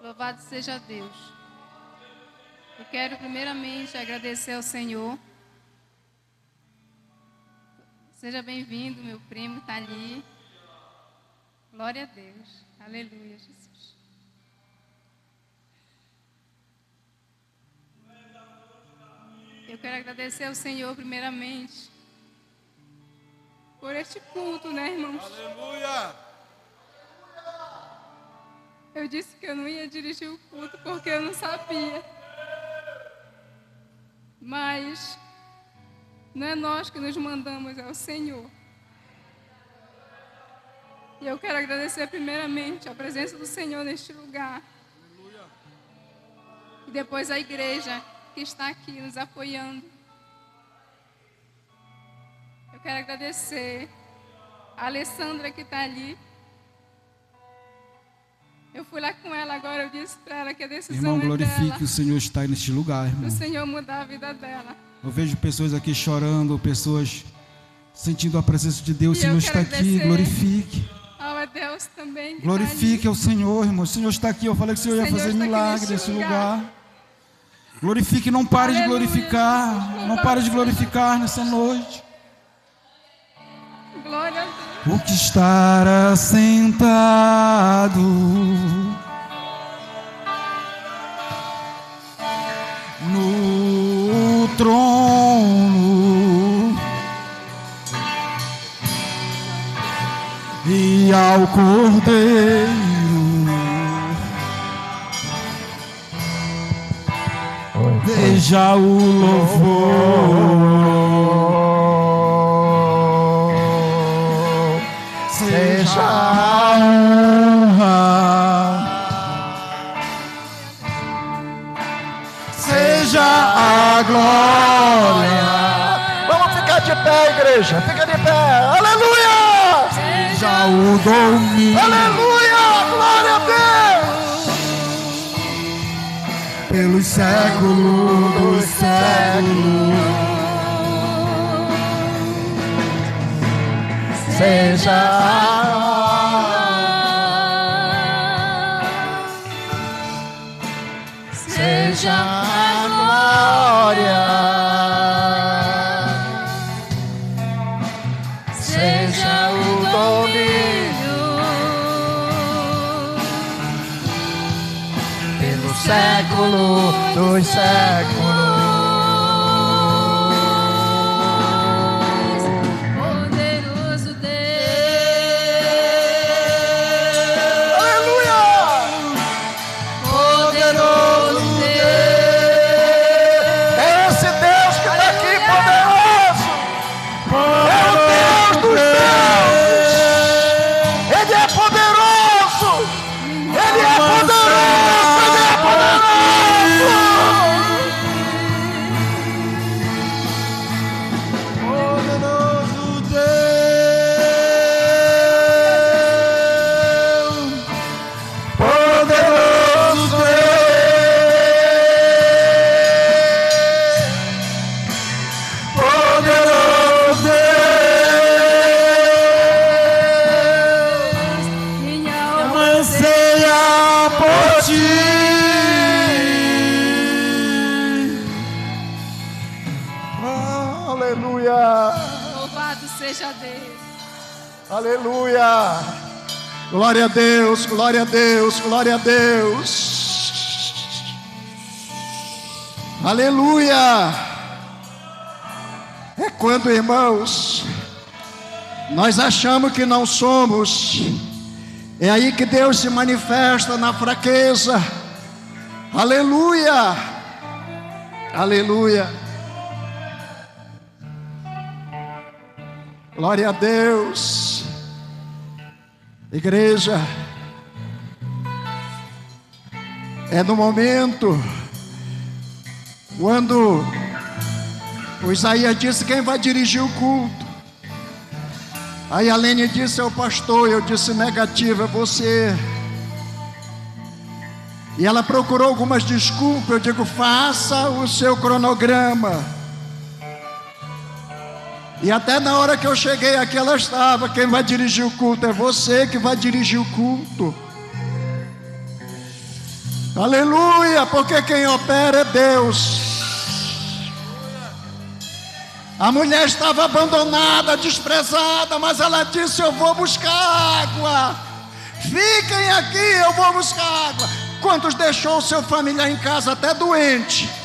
S2: Louvado seja Deus. Eu quero primeiramente agradecer ao Senhor. Seja bem-vindo, meu primo está ali. Glória a Deus. Aleluia, Jesus. Eu quero agradecer ao Senhor primeiramente por este culto, né, irmãos?
S8: Aleluia!
S2: Eu disse que eu não ia dirigir o culto porque eu não sabia. Mas não é nós que nos mandamos, é o Senhor. E eu quero agradecer primeiramente a presença do Senhor neste lugar. E depois a igreja que está aqui nos apoiando. Eu quero agradecer a Alessandra que está ali. Eu fui lá com ela agora, eu disse para ela que a decisão
S8: Irmão,
S2: é
S8: glorifique
S2: dela.
S8: o Senhor está aí neste lugar, irmão.
S2: O Senhor mudar a vida dela.
S8: Eu vejo pessoas aqui chorando, pessoas sentindo a presença de Deus. O
S2: E eu
S8: Senhor está
S2: quero
S8: aqui,
S2: agradecer
S8: glorifique.
S2: a Deus também. que
S8: Glorifique
S2: está
S8: ao Senhor, irmão. O Senhor está aqui. Eu falei que o Senhor ia
S2: Senhor
S8: fazer
S2: está aqui
S8: milagre
S2: neste
S8: nesse
S2: lugar.
S8: lugar. Glorifique, não pare de
S2: Aleluia.
S8: glorificar. Não pare de glorificar nessa noite.
S2: ali. Glória a Deus.
S8: O que estará sentado no trono e ao Cordeiro seja o louvor, seja a honra, seja a glória.
S1: Vamos ficar de pé, igreja. Fica de pé. Aleluia!
S8: Seja o domínio.
S1: Aleluia! Glória a Deus!
S8: Pelos séculos dos séculos, seja
S6: Seja
S1: a glória,
S6: seja o domínio
S1: pelo século dos séculos.
S6: poderoso Deus.
S1: Aleluia!
S6: Poderoso Deus.
S1: É esse Deus que está aqui, poderoso. É o Deus dos deuses. Ele é poderoso. Ele é poderoso. Ele é poderoso.
S2: Louvado seja Deus.
S1: Aleluia. Glória a Deus, glória a Deus, glória a Deus. Aleluia. É quando, irmãos, nós achamos que não somos, é aí que Deus se manifesta na fraqueza. Aleluia. Aleluia. Glória a Deus. Igreja, é no momento quando o Isaías disse: quem vai dirigir o culto? Aí a Lene disse: é o pastor. Eu disse: negativo, é você. E ela procurou algumas desculpas. Eu digo: faça o seu cronograma. E até na hora que eu cheguei aqui, ela estava: quem vai dirigir o culto é você que vai dirigir o culto. Aleluia, porque quem opera é Deus. A mulher estava abandonada, desprezada, mas ela disse: eu vou buscar água. Fiquem aqui, eu vou buscar água. Quantos deixou o seu familiar em casa até doente?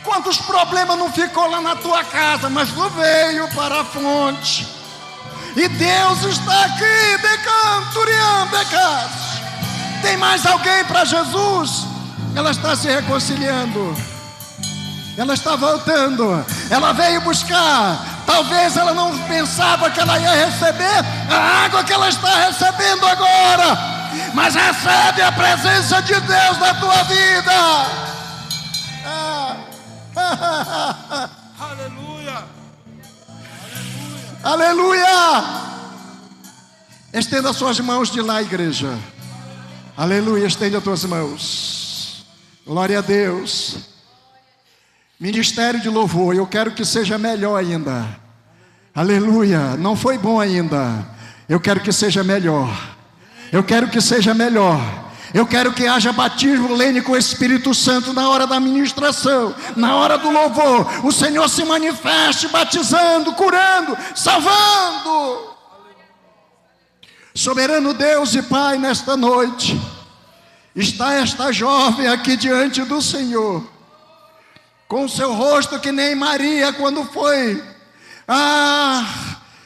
S1: Quantos problemas não ficou lá na tua casa, mas tu veio para a fonte. E Deus está aqui, decanturiam, decas. Tem mais alguém para Jesus? Ela está se reconciliando. Ela está voltando. Ela veio buscar. Talvez ela não pensava que ela ia receber a água que ela está recebendo agora, mas recebe a presença de Deus na tua vida.
S9: Aleluia.
S1: Aleluia. Estenda as suas mãos de lá, igreja. Aleluia, estende as tuas mãos. Glória a Deus. Ministério de louvor, eu quero que seja melhor ainda. Aleluia, não foi bom ainda. Eu quero que seja melhor. Eu quero que seja melhor. Eu quero que haja batismo lene com o Espírito Santo na hora da ministração, na hora do louvor. O Senhor se manifeste batizando, curando, salvando. Soberano Deus e Pai, nesta noite está esta jovem aqui diante do Senhor, com o seu rosto que nem Maria quando foi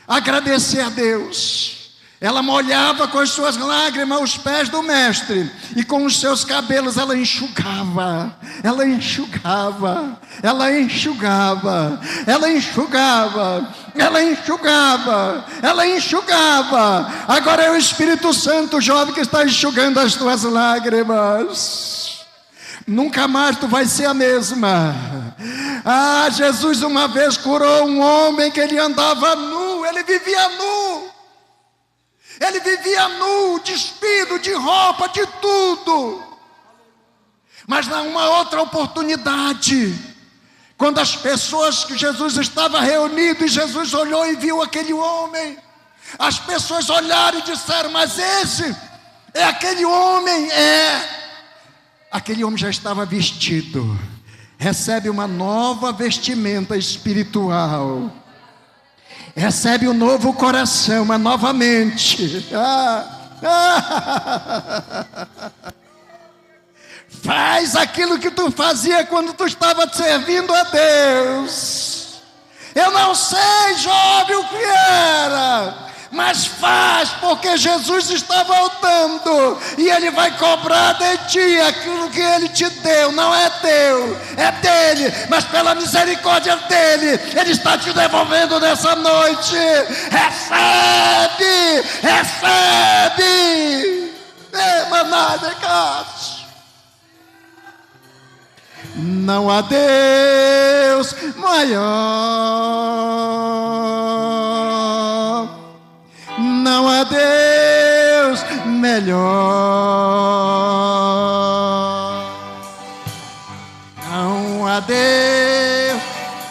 S1: agradecer a Deus. Ela molhava com as suas lágrimas os pés do mestre, e com os seus cabelos ela enxugava, ela enxugava, ela enxugava, ela enxugava, ela enxugava, ela enxugava. Agora é o Espírito Santo, jovem, que está enxugando as tuas lágrimas. Nunca mais tu vai ser a mesma. Jesus uma vez curou um homem que ele andava nu, ele vivia nu. Ele vivia nu, despido de roupa, de tudo. Mas numa outra oportunidade, quando as pessoas que Jesus estava reunido, e Jesus olhou e viu aquele homem, as pessoas olharam e disseram: mas esse é aquele homem. Aquele homem já estava vestido, recebe uma nova vestimenta espiritual, recebe um novo coração, uma nova mente. Faz aquilo que tu fazia quando tu estava servindo a Deus. Eu não sei, jovem, o que era, mas faz, porque Jesus está voltando e Ele vai cobrar de ti aquilo que Ele te deu. Não é teu, é dele, mas pela misericórdia dele, Ele está te devolvendo nessa noite. Recebe, recebe. Emanada, Cássio. Não há Deus maior, não há Deus melhor, não há Deus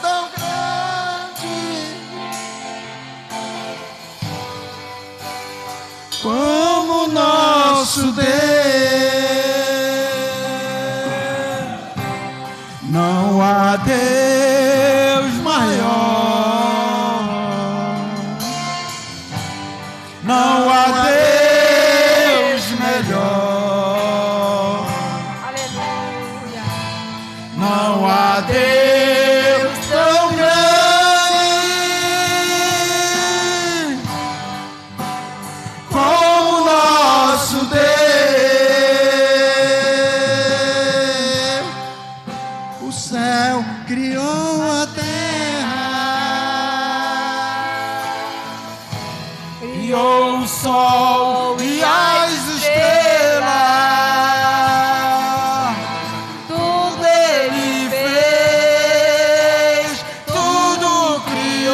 S1: tão grande como nosso Deus. Não há Deus maior,
S8: criou o sol e as estrelas. Tudo Ele fez, tudo criou,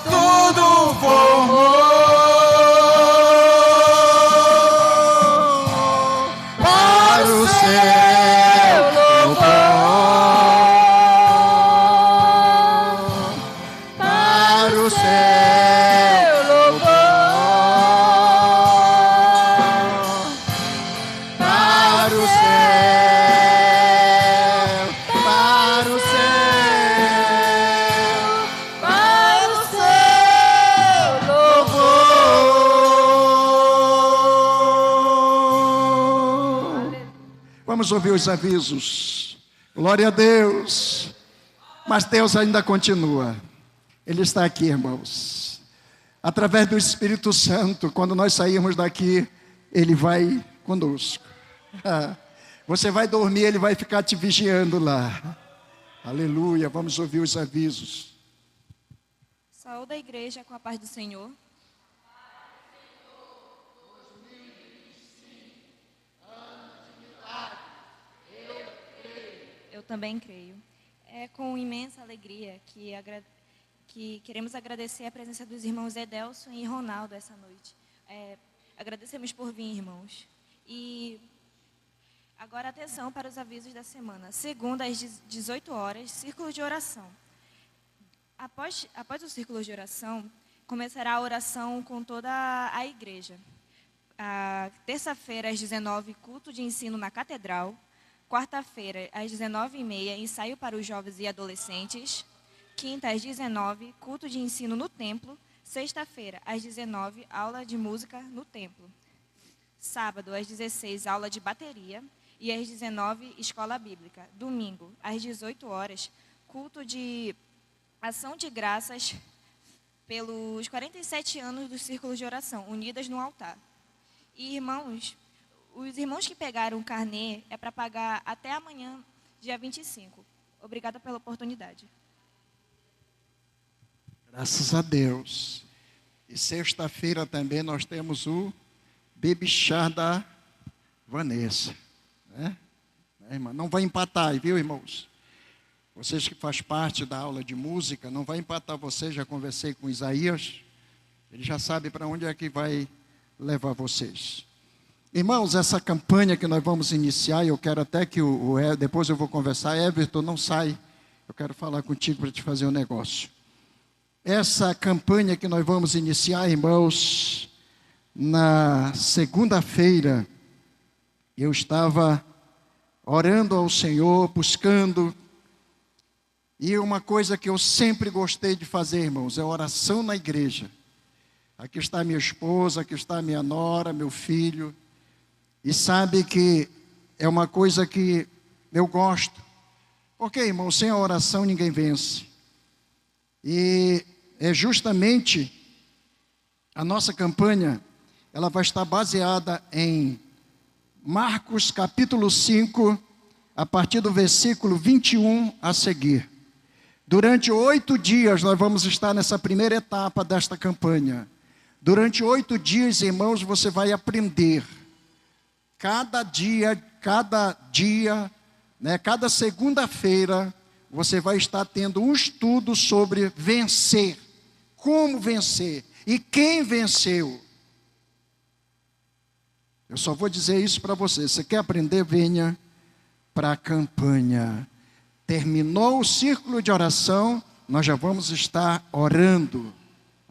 S8: tudo formou. Para o céu louvor, para o céu louvor, para o céu, para o céu, para o céu louvor.
S1: Vamos ouvir os avisos. Glória a Deus. Mas Deus ainda continua. Ele está aqui, irmãos. Através do Espírito Santo, quando nós sairmos daqui, Ele vai conosco. Você vai dormir, Ele vai ficar te vigiando lá. Aleluia. Vamos ouvir os avisos.
S9: Saúde a igreja com a paz do Senhor. Eu também creio. É com imensa alegria que queremos agradecer a presença dos irmãos Edelson e Ronaldo essa noite. Agradecemos por vir, irmãos. E agora atenção para os avisos da semana. Segunda, às 18 horas, círculo de oração. Após o círculo de oração, começará a oração com toda a igreja. Terça-feira, às 19, culto de ensino na Catedral. Quarta-feira, às 19h30, ensaio para os jovens e adolescentes. Quinta, às 19, culto de ensino no templo. Sexta-feira, às 19, aula de música no templo. Sábado, às 16, aula de bateria. E às 19, escola bíblica. Domingo, às 18 horas, culto de ação de graças pelos 47 anos do Círculo de Oração, unidas no altar. E, irmãos, os irmãos que pegaram o carnê é para pagar até amanhã, dia 25. Obrigada pela oportunidade.
S1: Graças a Deus. E sexta-feira também nós temos o Baby Chá da Vanessa. Né? Irmã, não vai empatar, viu, irmãos? Vocês que fazem parte da aula de música, não vai empatar vocês. Já conversei com Isaías. Ele já sabe para onde é que vai levar vocês. Irmãos, essa campanha que nós vamos iniciar, eu quero até que depois eu vou conversar. Everton, não sai. Eu quero falar contigo para te fazer um negócio. Essa campanha que nós vamos iniciar, irmãos, na segunda-feira, eu estava orando ao Senhor, buscando. E uma coisa que eu sempre gostei de fazer, irmãos, é oração na igreja. Aqui está minha esposa, aqui está minha nora, meu filho. E sabe que é uma coisa que eu gosto. Porque, irmão, sem a oração ninguém vence. E é justamente a nossa campanha, ela vai estar baseada em Marcos capítulo 5, a partir do versículo 21 a seguir. Durante 8 dias nós vamos estar nessa primeira etapa desta campanha. Durante 8 dias, irmãos, você vai aprender. Cada dia, né, cada segunda-feira, você vai estar tendo um estudo sobre vencer. Como vencer e quem venceu. Eu só vou dizer isso para você. Você quer aprender? Venha para a campanha. Terminou o círculo de oração, nós já vamos estar orando.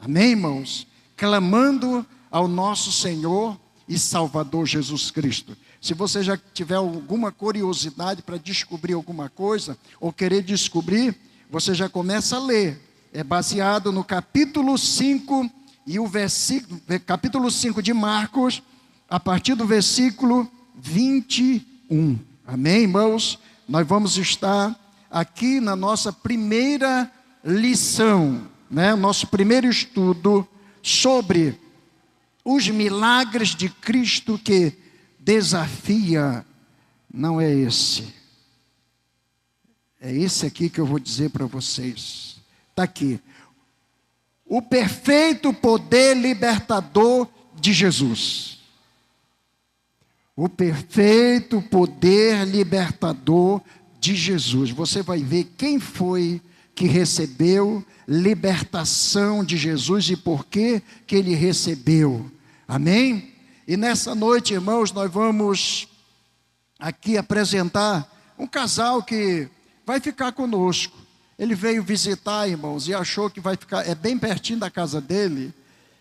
S1: Amém, irmãos? Clamando ao nosso Senhor e Salvador Jesus Cristo. Se você já tiver alguma curiosidade para descobrir alguma coisa, ou querer descobrir, você já começa a ler. É baseado no capítulo 5 e o capítulo 5 de Marcos, a partir do versículo 21. Amém, irmãos? Nós vamos estar aqui na nossa primeira lição, né? Nosso primeiro estudo sobre os milagres de Cristo que desafia. Não é esse. É esse aqui que eu vou dizer para vocês. Está aqui. o perfeito poder libertador de Jesus. O perfeito poder libertador de Jesus. Você vai ver quem foi que recebeu libertação de Jesus e por que ele recebeu. Amém? E nessa noite, irmãos, nós vamos aqui apresentar um casal que vai ficar conosco. Ele veio visitar, irmãos, e achou que vai ficar, é bem pertinho da casa dele,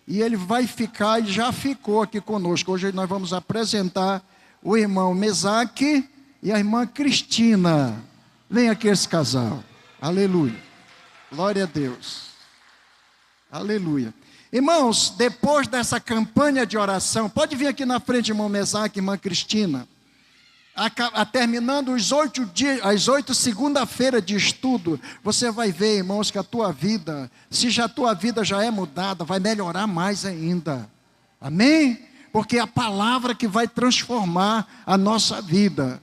S1: e ele vai ficar e já ficou aqui conosco. Hoje nós vamos apresentar o irmão Mesaque e a irmã Cristina. Vem aqui esse casal. Aleluia. Glória a Deus. Aleluia. Irmãos, depois dessa campanha de oração, pode vir aqui na frente, irmão Mesaque e irmã Cristina. Terminando as 8 segunda-feira de estudo, você vai ver, irmãos, que a tua vida, se já a tua vida já é mudada, vai melhorar mais ainda. Amém? Porque é a palavra que vai transformar a nossa vida.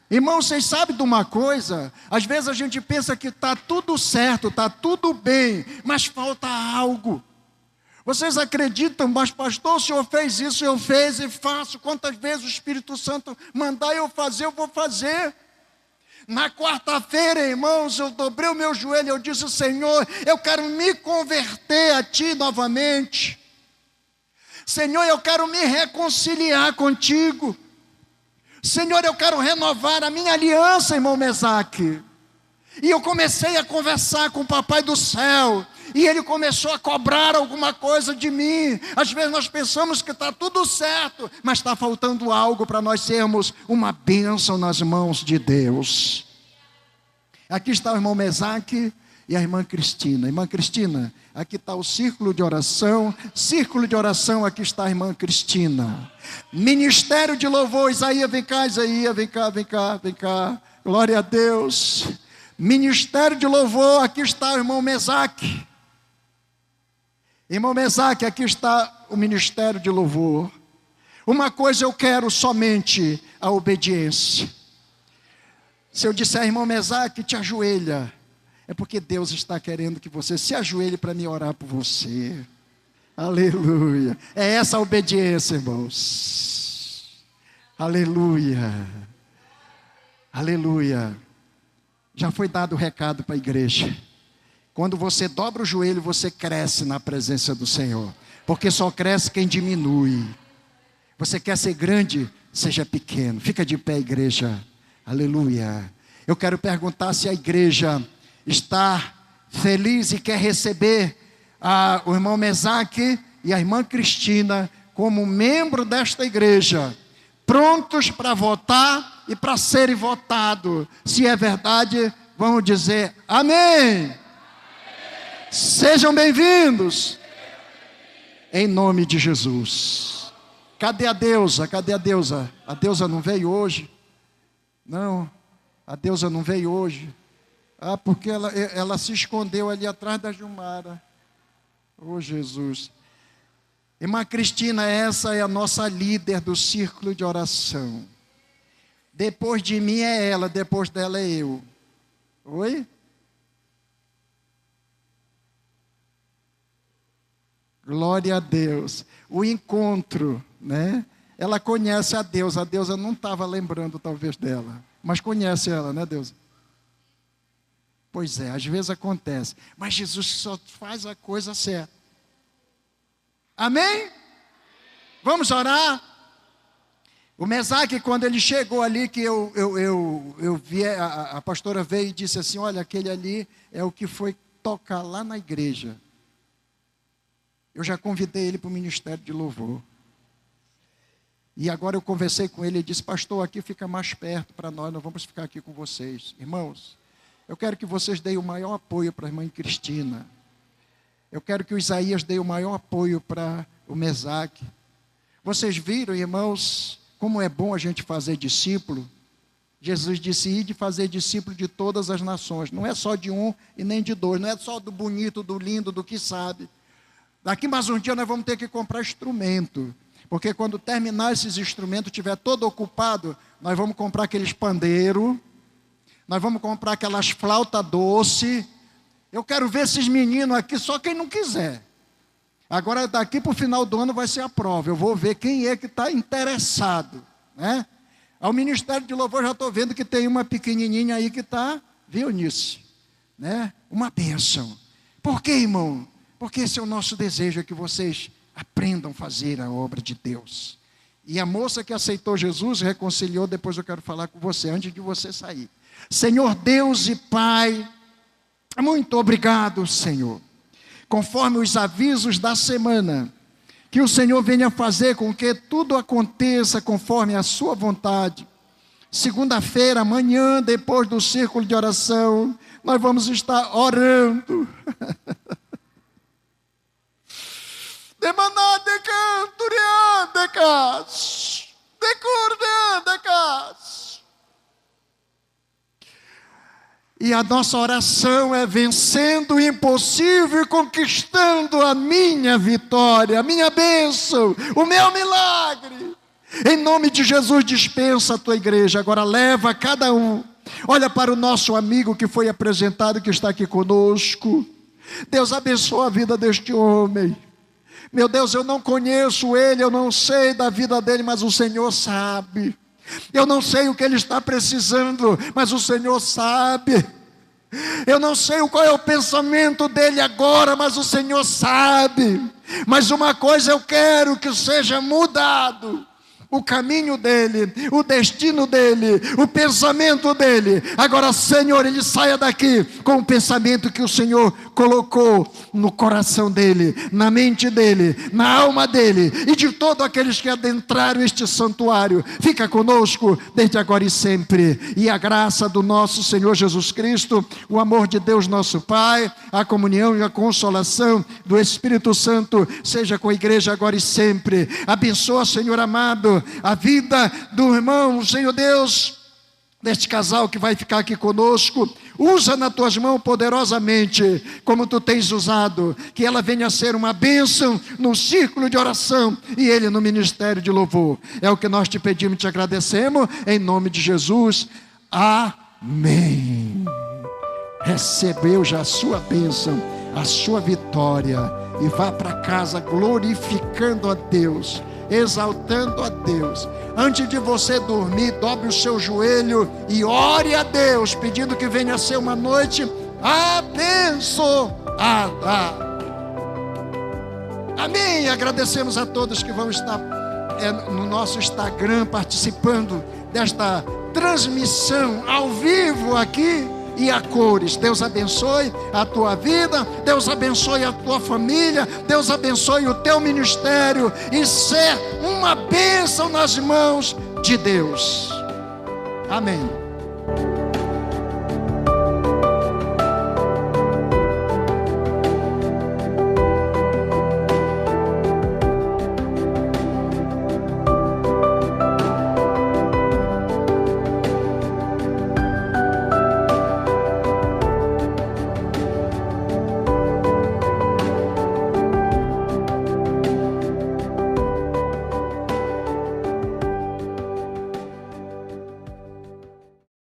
S1: Irmãos, vocês sabem de uma coisa? Às vezes a gente pensa que está tudo certo, está tudo bem, mas falta algo. Vocês acreditam, mas pastor, o senhor fez isso, eu fiz e faço. Quantas vezes o Espírito Santo mandar eu fazer, eu vou fazer. Na quarta-feira, irmãos, eu dobrei o meu joelho, eu disse, Senhor, eu quero me converter a Ti novamente. Senhor, eu quero me reconciliar contigo. Senhor, eu quero renovar a minha aliança, irmão Mesaque. E eu comecei a conversar com o Papai do Céu. E ele começou a cobrar alguma coisa de mim. Às vezes nós pensamos que está tudo certo, mas está faltando algo para nós sermos uma bênção nas mãos de Deus. Aqui está o irmão Mesaque e a irmã Cristina. Irmã Cristina, aqui está o círculo de oração. Círculo de oração, aqui está a irmã Cristina. Ministério de louvor. Isaías, vem cá, Isaías, vem cá, vem cá, vem cá. Glória a Deus. Ministério de louvor, aqui está o irmão Mesaque. Irmão Mesaque, aqui está o ministério de louvor. Uma coisa eu quero somente, a obediência. Se eu disser, irmão Mesaque, te ajoelha, é porque Deus está querendo que você se ajoelhe para me orar por você. Aleluia. É essa a obediência, irmãos. Aleluia. Aleluia. Já foi dado o recado para a igreja. Quando você dobra o joelho, você cresce na presença do Senhor. Porque só cresce quem diminui. Você quer ser grande? Seja pequeno. Fica de pé, igreja. Aleluia. Eu quero perguntar se a igreja está feliz e quer receber o irmão Mesaque e a irmã Cristina como membro desta igreja. Prontos para votar e para serem votados. Se é verdade, vamos dizer amém. Sejam bem-vindos. Em nome de Jesus. Cadê a deusa? Cadê a deusa? A deusa não veio hoje? Não, a deusa não veio hoje. Porque ela se escondeu ali atrás da Gilmara. Oh, Jesus. Irmã Cristina, essa é a nossa líder do círculo de oração. Depois de mim é ela, depois dela é eu. Oi? Glória a Deus. O encontro, né? Ela conhece a deusa não estava lembrando talvez dela, mas conhece ela, né, deusa? Pois é, às vezes acontece, mas Jesus só faz a coisa certa. Amém? Vamos orar? O Mesaque, quando ele chegou ali, que eu vi, a pastora veio e disse assim, olha, aquele ali é o que foi tocar lá na igreja. Eu já convidei ele para o ministério de louvor. E agora eu conversei com ele e disse, pastor, aqui fica mais perto para nós vamos ficar aqui com vocês. Irmãos, eu quero que vocês deem o maior apoio para a irmã Cristina. Eu quero que o Isaías dê o maior apoio para o Mesaque. Vocês viram, irmãos, como é bom a gente fazer discípulo? Jesus disse, ide fazer discípulo de todas as nações. Não é só de um e nem de dois. Não é só do bonito, do lindo, do que sabe. Daqui mais um dia nós vamos ter que comprar instrumento. Porque quando terminar esses instrumentos, estiver todo ocupado, nós vamos comprar aqueles pandeiros. Nós vamos comprar aquelas flautas doce. Eu quero ver esses meninos aqui, só quem não quiser. Agora, daqui para o final do ano vai ser a prova. Eu vou ver quem é que está interessado, né? Ao Ministério de Louvor já estou vendo que tem uma pequenininha aí que está, viu, nisso, né? Uma bênção. Por quê, irmão? Porque esse é o nosso desejo, é que vocês aprendam a fazer a obra de Deus. E a moça que aceitou Jesus, reconciliou, depois eu quero falar com você, antes de você sair. Senhor Deus e Pai, muito obrigado, Senhor. Conforme os avisos da semana, que o Senhor venha fazer com que tudo aconteça conforme a sua vontade. Segunda-feira, amanhã, depois do círculo de oração, nós vamos estar orando. E a nossa oração é vencendo o impossível e conquistando a minha vitória, a minha bênção, o meu milagre. Em nome de Jesus, dispensa a tua igreja. Agora leva cada um. Olha para o nosso amigo que foi apresentado, que está aqui conosco. Deus abençoa a vida deste homem. Meu Deus, eu não conheço ele, eu não sei da vida dele, mas o Senhor sabe. Eu não sei o que ele está precisando, mas o Senhor sabe. Eu não sei qual é o pensamento dele agora, mas o Senhor sabe. Mas uma coisa eu quero que seja mudado: o caminho dele, o destino dele, o pensamento dele. Agora, Senhor, ele saia daqui com o pensamento que o Senhor colocou no coração dele, na mente dele, na alma dele e de todos aqueles que adentraram este santuário. Fica conosco desde agora e sempre. E a graça do nosso Senhor Jesus Cristo, o amor de Deus nosso Pai, a comunhão e a consolação do Espírito Santo seja com a igreja agora e sempre. Abençoa, Senhor amado, a vida do irmão, Senhor Deus, deste casal que vai ficar aqui conosco. Usa nas tuas mãos poderosamente, como tu tens usado, que ela venha a ser uma bênção no círculo de oração e ele no ministério de louvor. É o que nós te pedimos e te agradecemos, em nome de Jesus. Amém. Recebeu já a sua bênção, a sua vitória, e vá para casa glorificando a Deus, exaltando a Deus. Antes de você dormir, dobre o seu joelho e ore a Deus, pedindo que venha a ser uma noite abençoada. Amém. Agradecemos a todos que vão estar no nosso Instagram participando desta transmissão ao vivo aqui e a cores. Deus abençoe a tua vida, Deus abençoe a tua família, Deus abençoe o teu ministério e ser uma bênção nas mãos de Deus. Amém.